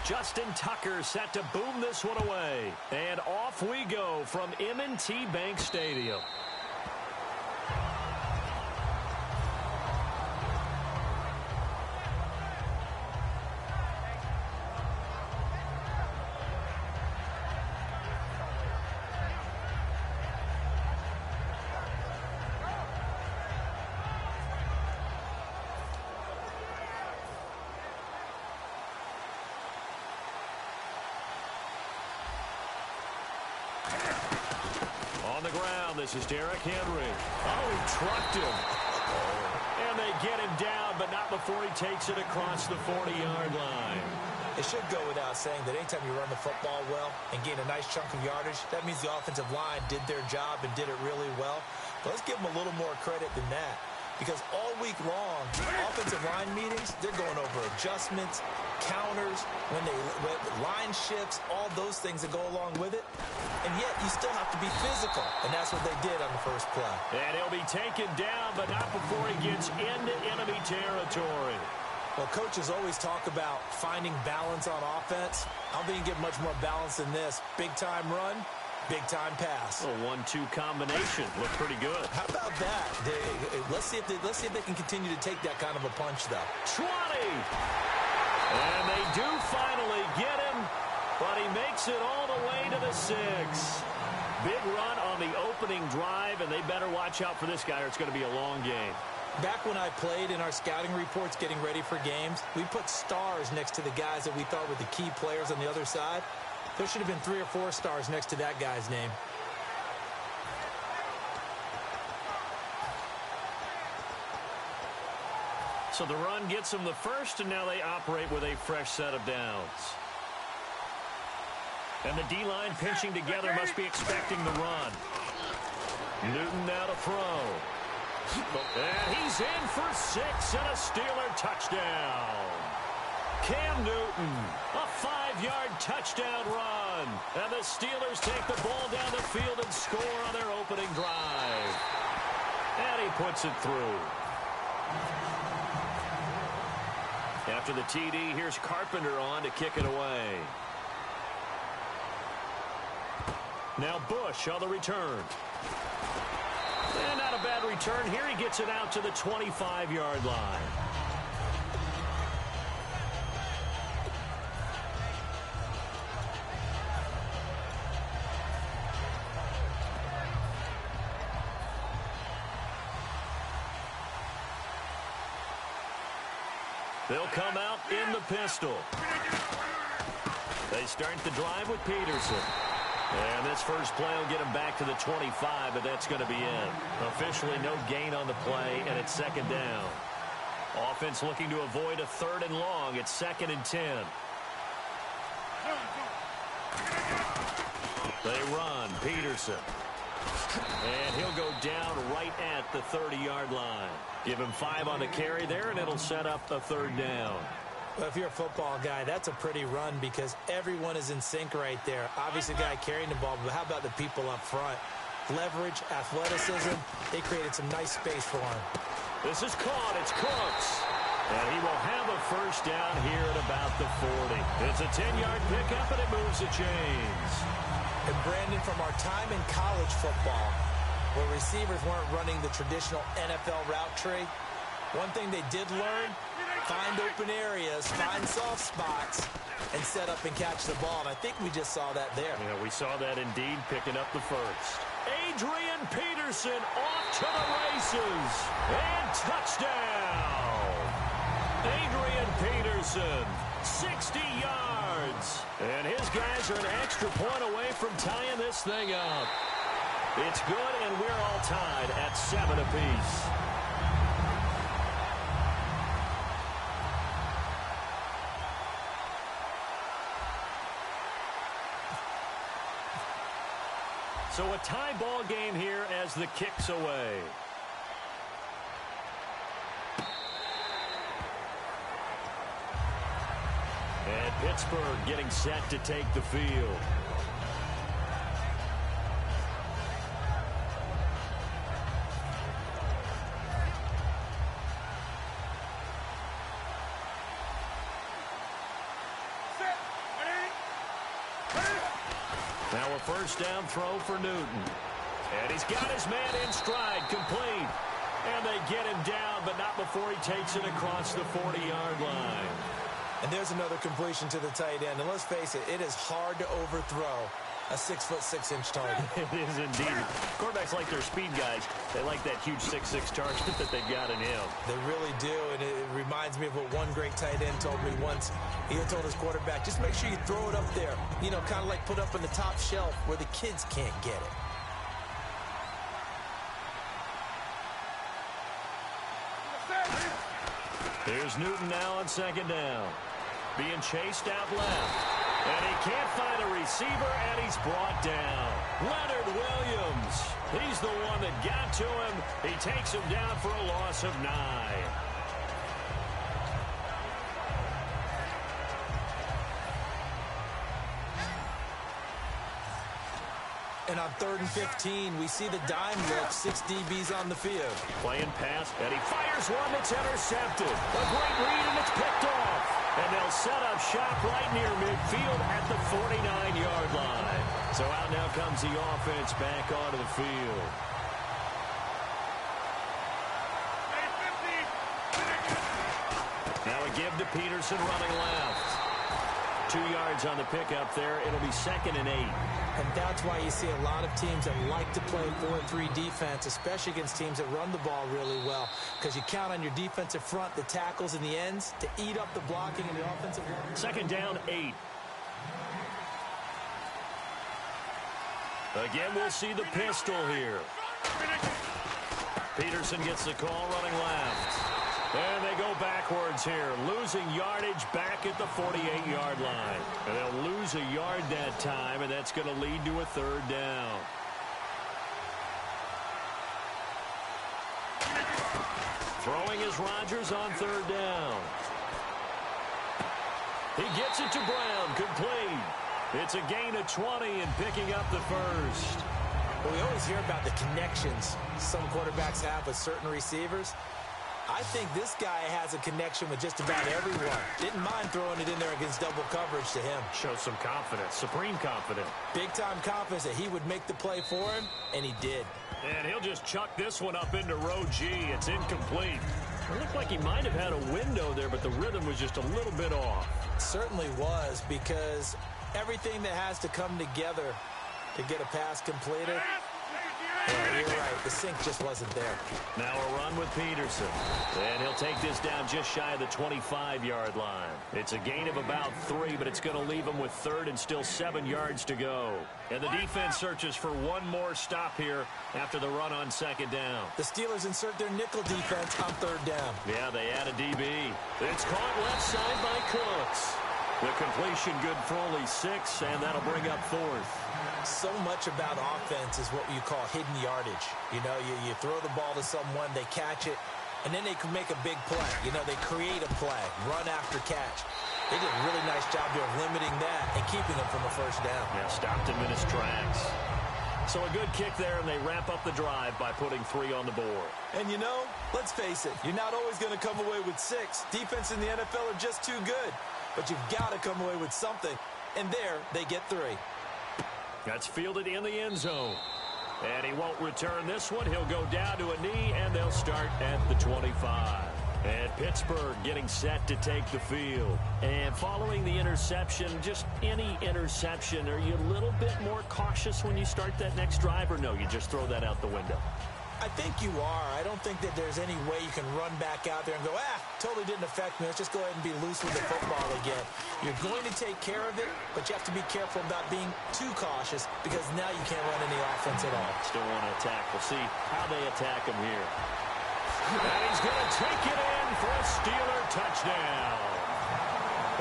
Justin Tucker set to boom this one away. And off we go from M&T Bank Stadium. On the ground, this is Derrick Henry. Oh, he trucked him. And they get him down, but not before he takes it across the 40-yard line. It should go without saying that anytime you run the football well and gain a nice chunk of yardage, that means the offensive line did their job and did it really well. But let's give them a little more credit than that. Because all week long, offensive line meetings, they're going over adjustments, counters, when line shifts, all those things that go along with it. And yet, you still have to be physical. And that's what they did on the first play. And he'll be taken down, but not before he gets into enemy territory. Well, coaches always talk about finding balance on offense. I don't think you get much more balance than this. Big-time run, big-time pass. A 1-2 combination. Looked pretty good. How about that? Let's see if they can continue to take that kind of a punch, though. 20! And they do finally get him, but he makes it all the way to the 6. Big run on the opening drive, and they better watch out for this guy or it's going to be a long game. Back when I played in our scouting reports getting ready for games, we put stars next to the guys that we thought were the key players on the other side. There should have been 3 or 4 stars next to that guy's name. So the run gets them the first, and now they operate with a fresh set of downs. And the D-line pinching together must be expecting the run. Newton now to throw. And he's in for 6 and a Steeler touchdown. Cam Newton, a 5-yard touchdown run. And the Steelers take the ball down the field and score on their opening drive. And he puts it through. After the TD, here's Carpenter on to kick it away. Now Bush on the return. And not a bad return. Here he gets it out to the 25-yard line. They'll come out in the pistol. They start the drive with Peterson. And this first play will get him back to the 25, but that's going to be it. Officially no gain on the play, and it's second down. Offense looking to avoid a 3rd and long. It's 2nd and 10. They run. Peterson. And he'll go down right at the 30-yard line. Give him 5 on the carry there, and it'll set up a 3rd down. Well, if you're a football guy, that's a pretty run because everyone is in sync right there. Obviously, the guy carrying the ball, but how about the people up front? Leverage, athleticism, they created some nice space for him. This is caught. It's Cooks. And he will have a first down here at about the 40. It's a 10-yard pickup, and it moves the chains. And Brandon, from our time in college football, where receivers weren't running the traditional NFL route tree, one thing they did learn, find open areas, find soft spots, and set up and catch the ball. And I think we just saw that there. Yeah, we saw that indeed, picking up the first. Adrian Peterson off to the races. And touchdown. Adrian Peterson, 60 yards. And his guys are an extra point away from tying this thing up. It's good, and we're all tied at 7 apiece. So a tie ball game here as the kick's away. And Pittsburgh getting set to take the field. Now a first down throw for Newton. And he's got his man in stride, complete. And they get him down, but not before he takes it across the 40-yard line. And there's another completion to the tight end. And let's face it, it is hard to overthrow a 6'6" target. It is indeed. Quarterbacks like their speed guys. They like that huge 6'6" target that they've got in him. They really do, and it reminds me of what one great tight end told me once. He had told his quarterback, just make sure you throw it up there. You know, kind of like put up on the top shelf where the kids can't get it. Here's Newton now on second down. Being chased out left. And he can't find a receiver, and he's brought down. Leonard Williams. He's the one that got to him. He takes him down for a loss of 9. And on 3rd and 15, we see the dime look, 6 DBs on the field. Playing pass, and he fires one that's intercepted. A great read, and it's picked off. And they'll set up shop right near midfield at the 49-yard line. So out now comes the offense back onto the field. Now a give to Peterson running left. 2 yards on the pickup there. It'll be 2nd and 8. And that's why you see a lot of teams that like to play 4-3 defense, especially against teams that run the ball really well, because you count on your defensive front, the tackles and the ends, to eat up the blocking in the offensive line. 2nd down, 8. Again, we'll see the pistol here. Peterson gets the call running left. And they go backwards here, losing yardage back at the 48-yard line. And they'll lose a yard that time, and that's going to lead to a 3rd down. Throwing is Rodgers on 3rd down. He gets it to Brown, complete. It's a gain of 20 and picking up the first. Well, we always hear about the connections some quarterbacks have with certain receivers. I think this guy has a connection with just about everyone. Didn't mind throwing it in there against double coverage to him. Shows some confidence, supreme confidence. Big-time confidence that he would make the play for him, and he did. And he'll just chuck this one up into row G. It's incomplete. It looked like he might have had a window there, but the rhythm was just a little bit off. It certainly was, because everything that has to come together to get a pass completed, yeah, you're right. The sink just wasn't there. Now a run with Peterson. And he'll take this down just shy of the 25-yard line. It's a gain of about 3, but it's going to leave him with 3rd and still 7 yards to go. And the defense searches for one more stop here after the run on 2nd down. The Steelers insert their nickel defense on 3rd down. Yeah, they add a DB. It's caught left side by Cooks. The completion good for only 6, and that'll bring up 4th. So much about offense is what you call hidden yardage. You know, you throw the ball to someone, they catch it, and then they can make a big play. You know, they create a play, run after catch. They did a really nice job here of limiting that and keeping him from a first down. Yeah, stopped him in his tracks. So a good kick there, and they wrap up the drive by putting 3 on the board. And you know, let's face it, you're not always going to come away with 6. Defense in the NFL are just too good. But you've got to come away with something. And there, they get 3. That's fielded in the end zone. And he won't return this one. He'll go down to a knee, and they'll start at the 25. And Pittsburgh getting set to take the field. And following the interception, just any interception, are you a little bit more cautious when you start that next drive, or no, you just throw that out the window? I think you are. I don't think that there's any way you can run back out there and go, totally didn't affect me. Let's just go ahead and be loose with the football again. You're going to take care of it, but you have to be careful about being too cautious because now you can't run any offense at all. Still want to attack. We'll see how they attack him here. And he's going to take it in for a Steeler touchdown.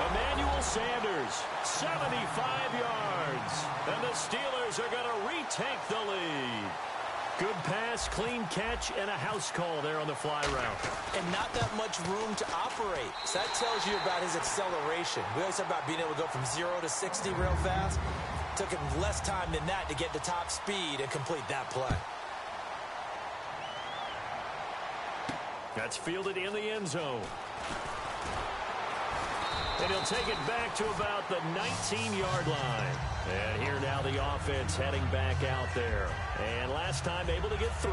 Emmanuel Sanders, 75 yards. And the Steelers are going to retake the lead. Good pass, clean catch, and a house call there on the fly route. And not that much room to operate. So that tells you about his acceleration. We always talk about being able to go from 0 to 60 real fast. It took him less time than that to get to top speed and complete that play. That's fielded in the end zone. And he'll take it back to about the 19-yard line. And here now the offense heading back out there. And last time able to get 3.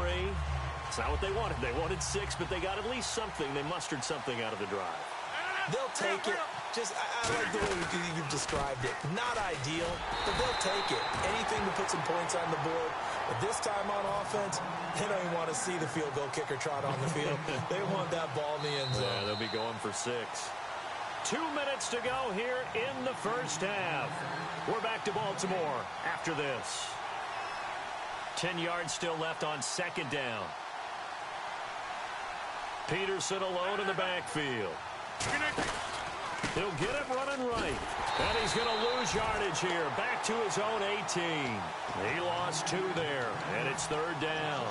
It's not what they wanted. They wanted 6, but they got at least something. They mustered something out of the drive. They'll take it. I like the way you've described it. Not ideal, but they'll take it. Anything to put some points on the board. But this time on offense, they don't even want to see the field goal kicker trot on the field. They want that ball in the end zone. Yeah, they'll be going for 6. 2 minutes to go here in the first half. We're back to Baltimore after this. 10 yards still left on second down. Peterson alone in the backfield. He'll get it running right. And he's going to lose yardage here. Back to his own 18. He lost 2 there. And it's third down.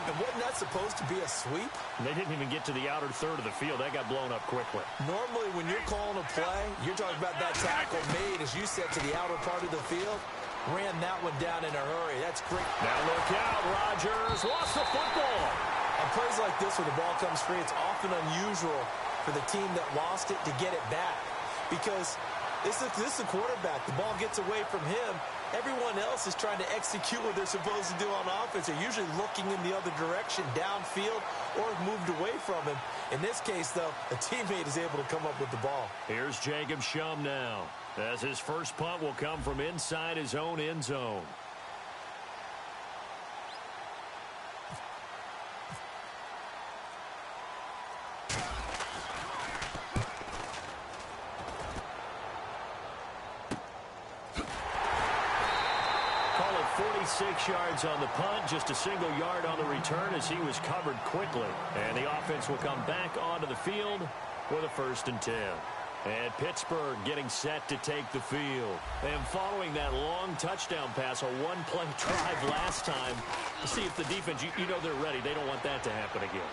And wasn't that supposed to be a sweep? They didn't even get to the outer third of the field. That got blown up quickly. Normally, when you're calling a play, you're talking about that tackle made, as you said, to the outer part of the field. Ran that one down in a hurry. That's great. Now look out. Rodgers lost the football. On plays like this where the ball comes free, it's often unusual for the team that lost it to get it back. Because this is a quarterback. The ball gets away from him. Everyone else is trying to execute what they're supposed to do on offense. They're usually looking in the other direction, downfield, or moved away from him. In this case, though, a teammate is able to come up with the ball. Here's Jacob Shum now, as his first punt will come from inside his own end zone. Call it 46 yards on the punt, just a single yard on the return as he was covered quickly. And the offense will come back onto the field with a 1st and 10. And Pittsburgh getting set to take the field. And following that long touchdown pass, a one-play drive last time, to see if the defense, you know they're ready. They don't want that to happen again.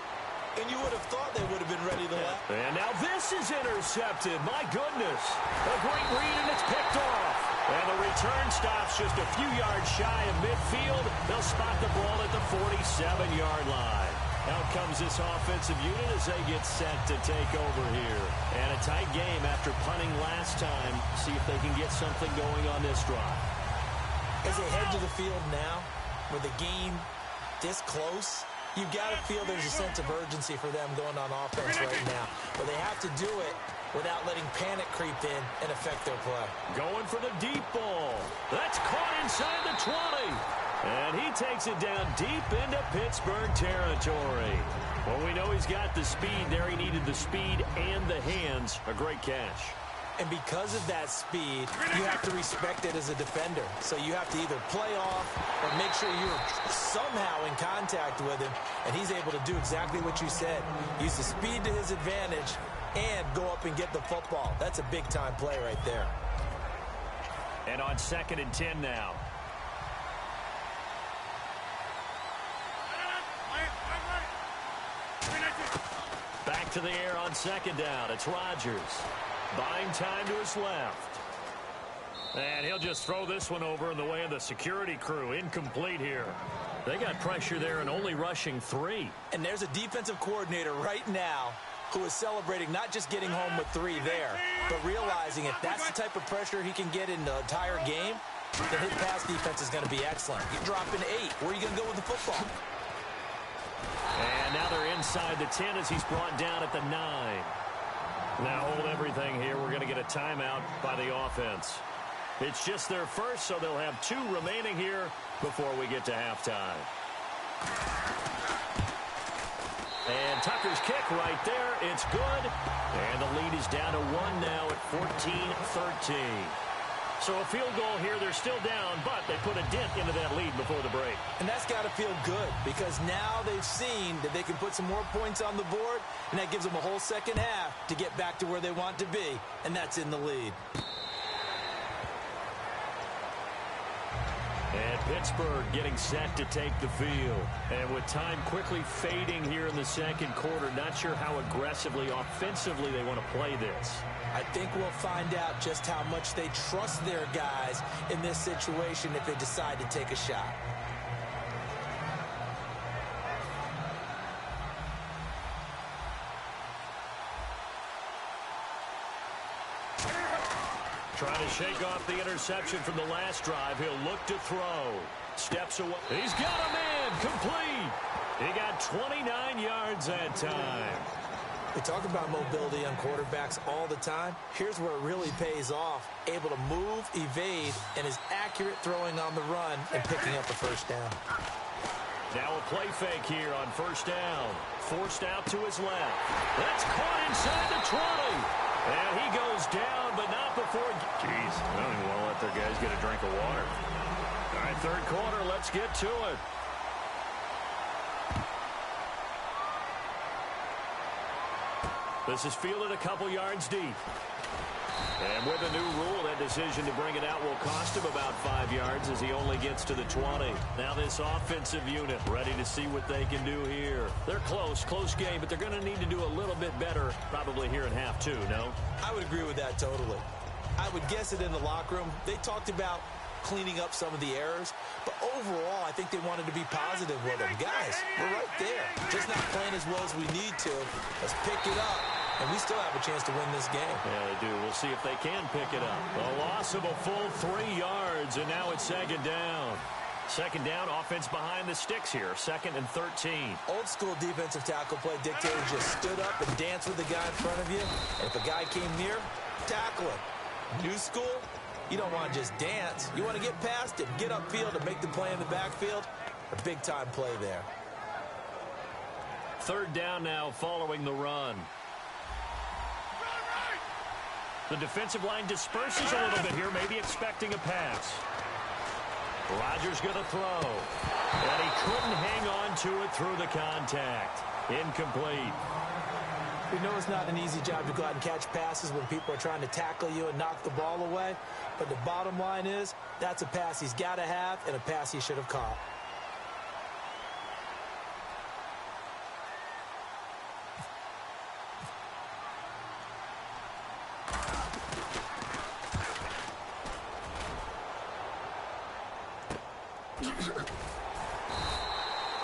And you would have thought they would have been ready to that. And now this is intercepted. My goodness. A great read, and it's picked off. And the return stops just a few yards shy of midfield. They'll spot the ball at the 47-yard line. Out comes this offensive unit as they get set to take over here. And a tight game after punting last time. See if they can get something going on this drive. As they head to the field now, with the game this close, you've got to feel there's a sense of urgency for them going on offense right now. But they have to do it without letting panic creep in and affect their play. Going for the deep ball. That's caught inside the 20. And he takes it down deep into Pittsburgh territory. Well, we know he's got the speed there. He needed the speed and the hands. A great catch. And because of that speed, you have to respect it as a defender. So you have to either play off or make sure you're somehow in contact with him. And he's able to do exactly what you said. Use the speed to his advantage and go up and get the football. That's a big-time play right there. And on 2nd and 10 now. Back to the air on 2nd down. It's Rodgers. Buying time to his left. And he'll just throw this one over in the way of the security crew. Incomplete here. They got pressure there and only rushing 3. And there's a defensive coordinator right now who is celebrating not just getting home with 3 there, but realizing if that's the type of pressure he can get in the entire game, then his pass defense is going to be excellent. You're dropping 8. Where are you going to go with the football? And now they're inside the 10 as he's brought down at the 9. Now hold everything here. We're going to get a timeout by the offense. It's just their first, so they'll have 2 remaining here before we get to halftime. And Tucker's kick right there. It's good. And the lead is down to 1 now at 14-13. So a field goal here. They're still down, but they put a dent into that lead before the break. And that's got to feel good because now they've seen that they can put some more points on the board, and that gives them a whole second half to get back to where they want to be, and that's in the lead. And Pittsburgh getting set to take the field. And with time quickly fading here in the second quarter, not sure how aggressively, offensively they want to play this. I think we'll find out just how much they trust their guys in this situation if they decide to take a shot. Trying to shake off the interception from the last drive. He'll look to throw. Steps away. He's got a man. Complete. He got 29 yards that time. We talk about mobility on quarterbacks all the time. Here's where it really pays off. Able to move, evade, and is accurate throwing on the run and picking up a first down. Now a play fake here on first down. Forced out to his left. That's caught inside the 20. And he goes down, but not before. Jeez, I don't even want to let their guys get a drink of water. All right, third quarter, let's get to it. This is fielded a couple yards deep. And with a new rule, that decision to bring it out will cost him about 5 yards as he only gets to the 20. Now this offensive unit ready to see what they can do here. They're close game, but they're going to need to do a little bit better probably here in half two, no? I would agree with that totally. I would guess it in the locker room. They talked about cleaning up some of the errors, but overall, I think they wanted to be positive with them. Guys, we're right there. Just not playing as well as we need to. Let's pick it up. And we still have a chance to win this game. Yeah, they do. We'll see if they can pick it up. A loss of a full 3 yards, and now it's second down. Second down, offense behind the sticks here. 2nd and 13. Old school defensive tackle play dictator just stood up and danced with the guy in front of you. And if a guy came near, tackle him. New school, you don't want to just dance. You want to get past him, get upfield, and make the play in the backfield. A big-time play there. Third down now following the run. The defensive line disperses a little bit here, maybe expecting a pass. Rodgers going to throw. And he couldn't hang on to it through the contact. Incomplete. We know it's not an easy job to go out and catch passes when people are trying to tackle you and knock the ball away. But the bottom line is, that's a pass he's got to have and a pass he should have caught.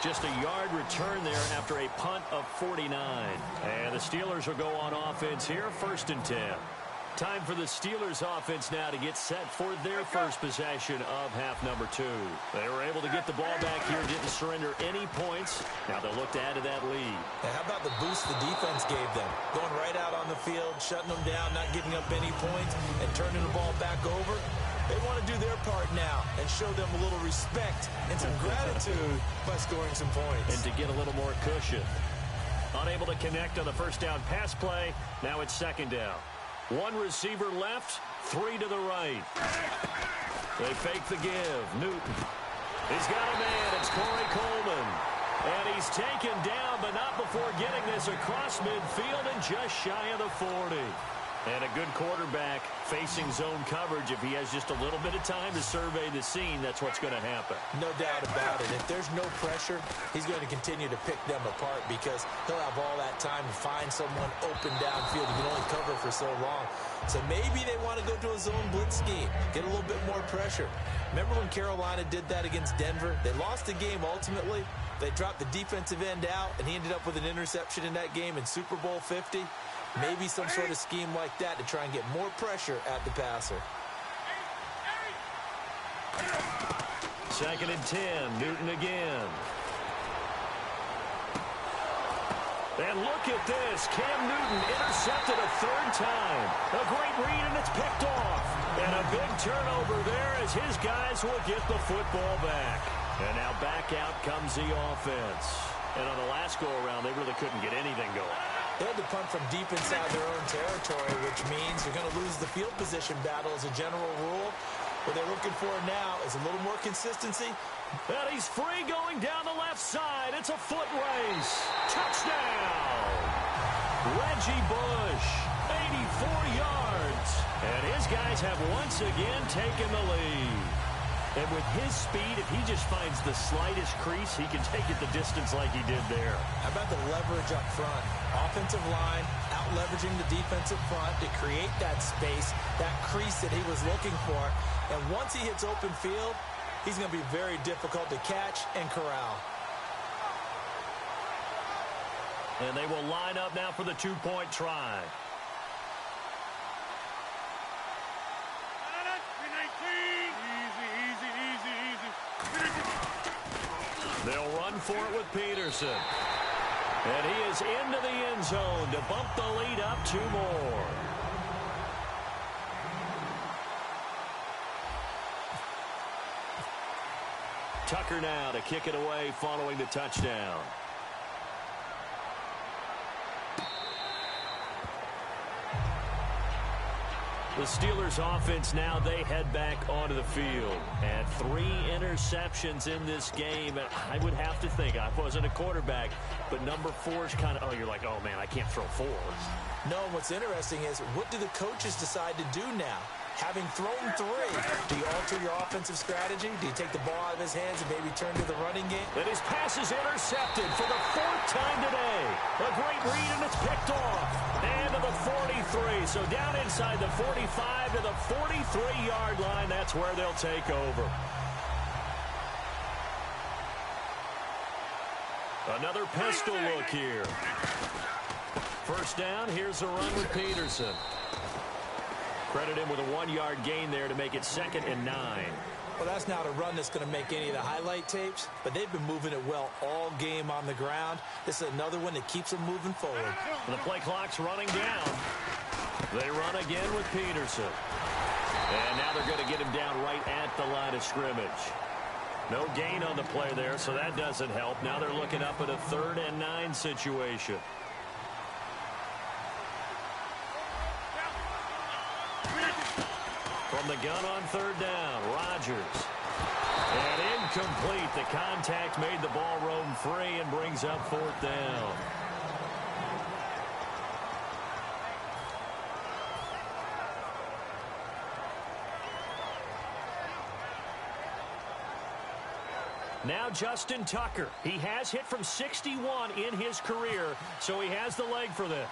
Just a yard return there after a punt of 49. And the Steelers will go on offense here, 1st and 10. Time for the Steelers offense now to get set for their first possession of half number 2. They were able to get the ball back here, didn't surrender any points. Now they'll look to add to that lead. And how about the boost the defense gave them? Going right out on the field, shutting them down, not giving up any points, and turning the ball back over. They want to do their part now and show them a little respect and some gratitude by scoring some points. And to get a little more cushion. Unable to connect on the first down pass play. Now it's second down. 1 receiver left, 3 to the right. They fake the give. Newton. He's got a man. It's Corey Coleman. And he's taken down, but not before getting this across midfield and just shy of the 40. And a good quarterback facing zone coverage. If he has just a little bit of time to survey the scene, that's what's going to happen. No doubt about it. If there's no pressure, he's going to continue to pick them apart because he'll have all that time to find someone open downfield. He can only cover for so long. So maybe they want to go to a zone blitz scheme, get a little bit more pressure. Remember when Carolina did that against Denver? They lost the game ultimately. They dropped the defensive end out, and he ended up with an interception in that game in Super Bowl 50. Maybe some sort of scheme like that to try and get more pressure at the passer. 2nd and 10. Newton again. And look at this. Cam Newton intercepted a 3rd time. A great read, and it's picked off. And a big turnover there as his guys will get the football back. And now back out comes the offense. And on the last go-around, they really couldn't get anything going. They had to punt from deep inside their own territory, which means you're going to lose the field position battle as a general rule. What they're looking for now is a little more consistency. And he's free going down the left side. It's a foot race. Touchdown! Reggie Bush, 84 yards. And his guys have once again taken the lead. And with his speed, if he just finds the slightest crease, he can take it the distance like he did there. How about the leverage up front? Offensive line out-leveraging the defensive front to create that space, that crease that he was looking for. And once he hits open field, he's going to be very difficult to catch and corral. And they will line up now for the 2-point try. They'll run for it with Peterson. And he is into the end zone to bump the lead up 2 more. Tucker now to kick it away following the touchdown. The Steelers offense now, they head back onto the field. And 3 interceptions in this game. And I would have to think, I wasn't a quarterback, but number 4 is kind of, oh, you're like, oh, man, I can't throw 4. No, what's interesting is, what do the coaches decide to do now? Having thrown 3, do you alter your offensive strategy? Do you take the ball out of his hands and maybe turn to the running game? And his pass is intercepted for the 4th time today. A great read, and it's picked off. And to the 43. So down inside the 45 to the 43-yard line. That's where they'll take over. Another pistol look here. First down, here's a run with Peterson. Credit him with a 1-yard gain there to make it 2nd and 9. Well, that's not a run that's going to make any of the highlight tapes, but they've been moving it well all game on the ground. This is another one that keeps them moving forward. The play clock's running down. They run again with Peterson. And now they're going to get him down right at the line of scrimmage. No gain on the play there, so that doesn't help. Now they're looking up at a 3rd and 9 situation. From the gun on 3rd down, Rodgers. And incomplete. The contact made the ball roam free and brings up 4th down. Now Justin Tucker. He has hit from 61 in his career, so he has the leg for this.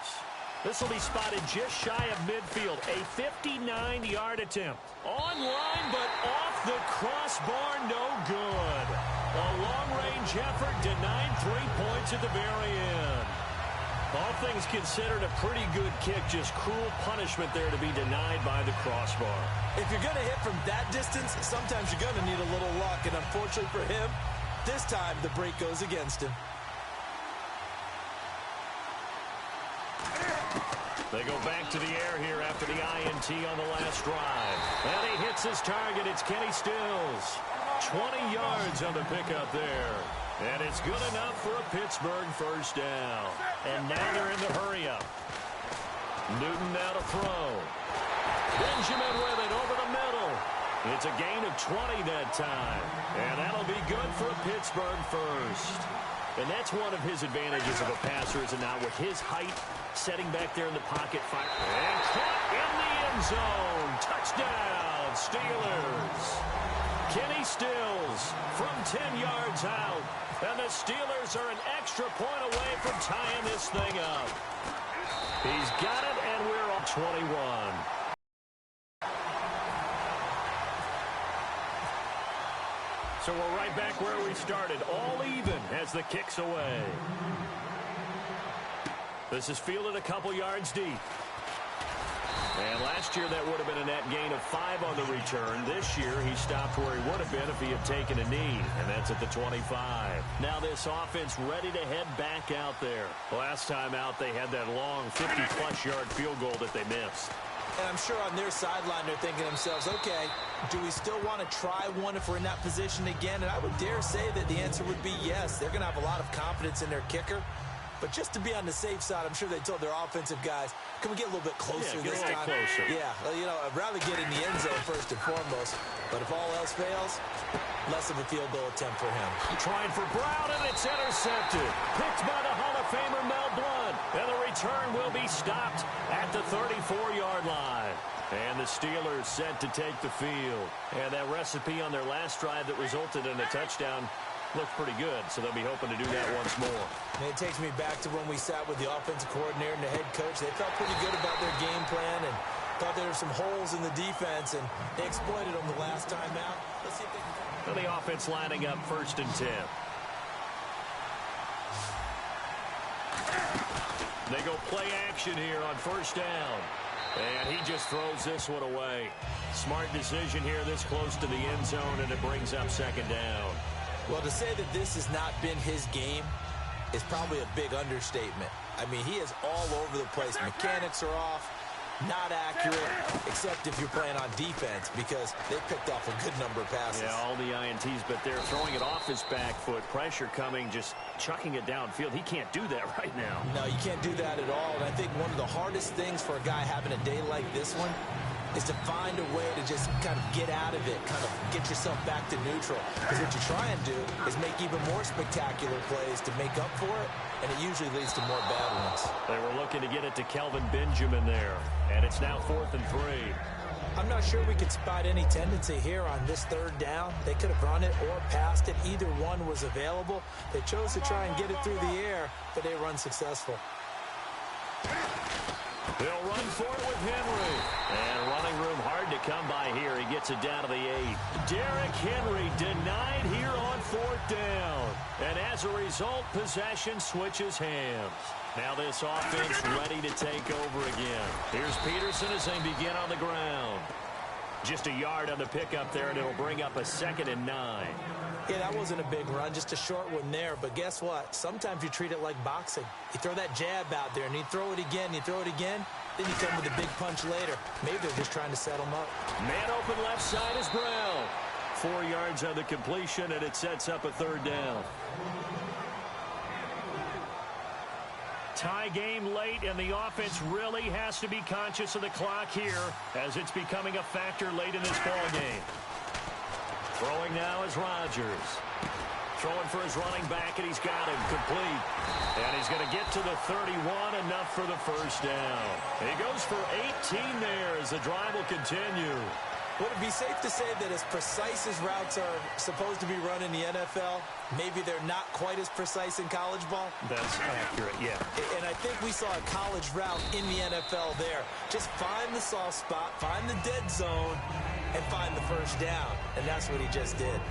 This will be spotted just shy of midfield. A 59-yard attempt. On line, but off the crossbar, no good. A long-range effort denied 3 points at the very end. All things considered, a pretty good kick. Just cruel punishment there to be denied by the crossbar. If you're going to hit from that distance, sometimes you're going to need a little luck. And unfortunately for him, this time the break goes against him. They go back to the air here after the INT on the last drive. And he hits his target. It's Kenny Stills. 20 yards on the pickup there. And it's good enough for a Pittsburgh first down. And now they're in the hurry-up. Newton now to throw. Benjamin with it over the middle. It's a gain of 20 that time. And that'll be good for a Pittsburgh first. And that's one of his advantages of a passer, is it not? With his height, setting back there in the pocket, fire, and caught in the end zone. Touchdown, Steelers. Kenny Stills from 10 yards out. And the Steelers are an extra point away from tying this thing up. He's got it, and we're on 21. So we're right back where we started, all even as the kick's away. This is fielded a couple yards deep. And last year that would have been a net gain of 5 on the return. This year he stopped where he would have been if he had taken a knee, and that's at the 25. Now this offense ready to head back out there. Last time out they had that long 50-plus yard field goal that they missed. And I'm sure on their sideline they're thinking to themselves, okay, do we still want to try one if we're in that position again? And I would dare say that the answer would be yes. They're going to have a lot of confidence in their kicker. But just to be on the safe side, I'm sure they told their offensive guys, can we get a little bit closer this time? Closer. Yeah, you know, I'd rather get in the end zone first and foremost. But if all else fails, less of a field goal attempt for him. Trying for Brown, and it's intercepted. Picked by the Hall of Famer Mel Blount. And the return will be stopped at the 34-yard line. And the Steelers set to take the field. And that recipe on their last drive that resulted in a touchdown looked pretty good, so they'll be hoping to do that once more. And it takes me back to when we sat with the offensive coordinator and the head coach. They felt pretty good about their game plan and thought there were some holes in the defense, and they exploited them the last time out. Let's see if they can... And the offense lining up 1st and 10. They go play action here on 1st down. And he just throws this one away. Smart decision here this close to the end zone, and it brings up 2nd down. Well, to say that this has not been his game is probably a big understatement. I mean, he is all over the place. Mechanics are off, not accurate, except if you're playing on defense, because they picked off a good number of passes. Yeah, all the INTs, but they're throwing it off his back foot. Pressure coming, just chucking it downfield. He can't do that right now. No, you can't do that at all. And I think one of the hardest things for a guy having a day like this one is to find a way to just kind of get out of it, kind of get yourself back to neutral. Because what you try and do is make even more spectacular plays to make up for it, and it usually leads to more bad ones. They were looking to get it to Kelvin Benjamin there, and it's now 4th and 3. I'm not sure we could spot any tendency here on this 3rd down. They could have run it or passed it. Either one was available. They chose to try and get it through the air, but they were unsuccessful. They'll run for it with Henry. And running room hard to come by here. He gets it down to the 8. Derrick Henry denied here on 4th down. And as a result, possession switches hands. Now this offense ready to take over again. Here's Peterson as they begin on the ground. Just a yard on the pickup there, and it'll bring up a 2nd and 9. Yeah, that wasn't a big run, just a short one there. But guess what? Sometimes you treat it like boxing. You throw that jab out there, and you throw it again, you throw it again, then you come with a big punch later. Maybe they're just trying to set him up. Man open left side is Brown. 4 yards on the completion, and it sets up a 3rd down. Tie game late, and the offense really has to be conscious of the clock here as it's becoming a factor late in this ball game. Throwing now is Rodgers. Throwing for his running back, and he's got him complete. And he's going to get to the 31, enough for the 1st down. He goes for 18 there as the drive will continue. Would it be safe to say that as precise as routes are supposed to be run in the NFL, maybe they're not quite as precise in college ball? That's accurate, yeah. And I think we saw a college route in the NFL there. Just find the soft spot, find the dead zone, and find the 1st down. And that's what he just did.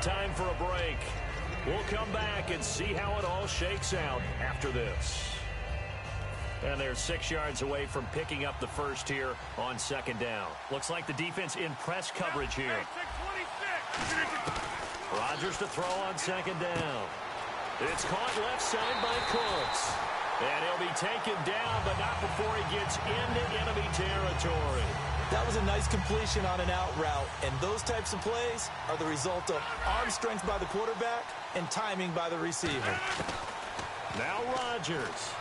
Time for a break. We'll come back and see how it all shakes out after this. And they're 6 yards away from picking up the 1st here on 2nd down. Looks like the defense in press coverage here. Rodgers to throw on 2nd down. It's caught left side by Cooks. And he'll be taken down, but not before he gets into enemy territory. That was a nice completion on an out route, and those types of plays are the result of arm strength by the quarterback and timing by the receiver. Now Rodgers.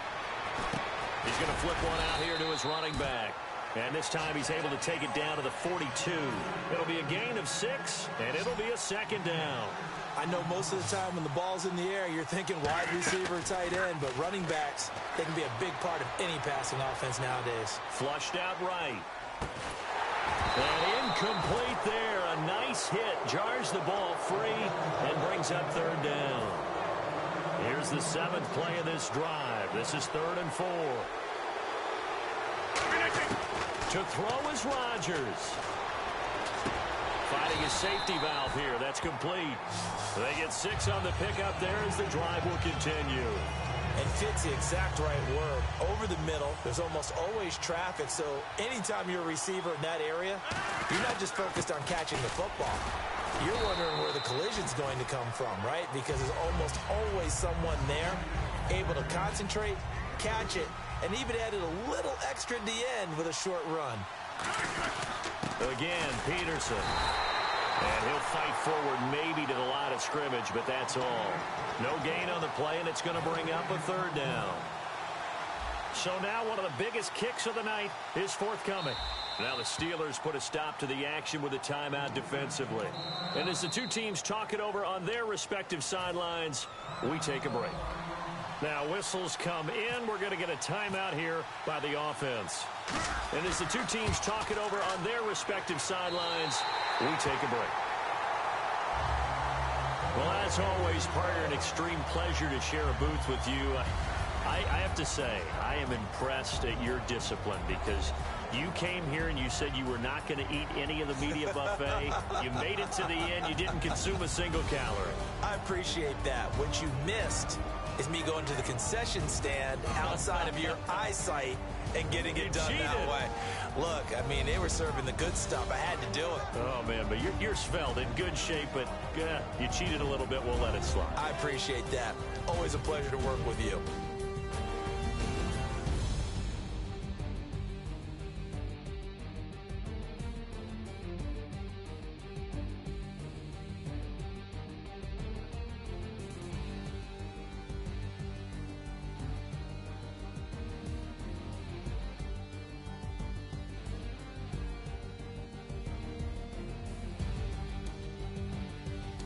He's going to flip one out here to his running back. And this time he's able to take it down to the 42. It'll be a gain of 6, and it'll be a 2nd down. I know most of the time when the ball's in the air, you're thinking wide receiver, tight end, but running backs, they can be a big part of any passing offense nowadays. Flushed out right. And incomplete there. A nice hit. Jars the ball free and brings up 3rd down. Here's the 7th play of this drive. This is 3rd and 4. To throw is Rodgers. Finding his safety valve here. That's complete. They get 6 on the pickup there as the drive will continue. And fits the exact right word. Over the middle, there's almost always traffic, so anytime you're a receiver in that area, you're not just focused on catching the football. You're wondering where the collision's going to come from, right? Because there's almost always someone there able to concentrate, catch it, and even added a little extra at the end with a short run. Again, Peterson. And he'll fight forward maybe to the line of scrimmage, but that's all. No gain on the play, and it's going to bring up a 3rd down. So now one of the biggest kicks of the night is forthcoming. Now the Steelers put a stop to the action with a timeout defensively. And as the two teams talk it over on their respective sidelines, we take a break. Now whistles come in. We're going to get a timeout here by the offense. And as the two teams talk it over on their respective sidelines, we take a break. Well, as always, partner, an extreme pleasure to share a booth with you. I have to say, I am impressed at your discipline because you came here and you said you were not going to eat any of the media buffet. You made it to the end. You didn't consume a single calorie. I appreciate that. What you missed is me going to the concession stand outside of your eyesight and getting it done that way. Look, I mean, they were serving the good stuff. I had to do it. Oh, man, but you're svelte, in good shape, but you cheated a little bit. We'll let it slide. I appreciate that. Always a pleasure to work with you.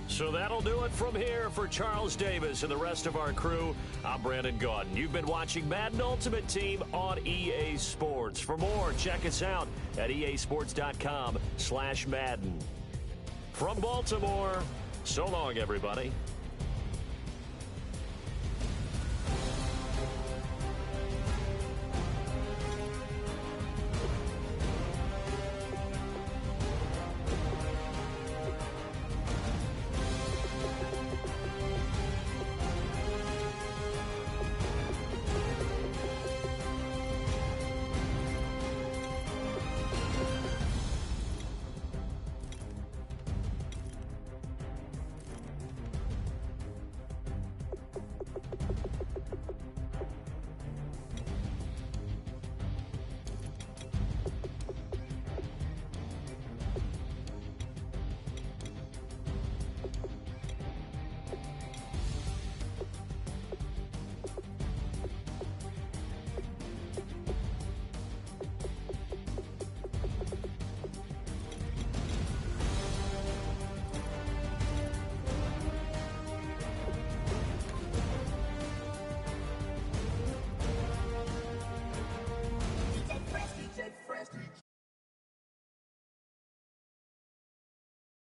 So that'll do it from here for Charles Davis and the rest of our crew. I'm Brandon Gaudin. You've been watching Madden Ultimate Team on EA Sports. For more, check us out at easports.com/Madden. From Baltimore, so long, everybody.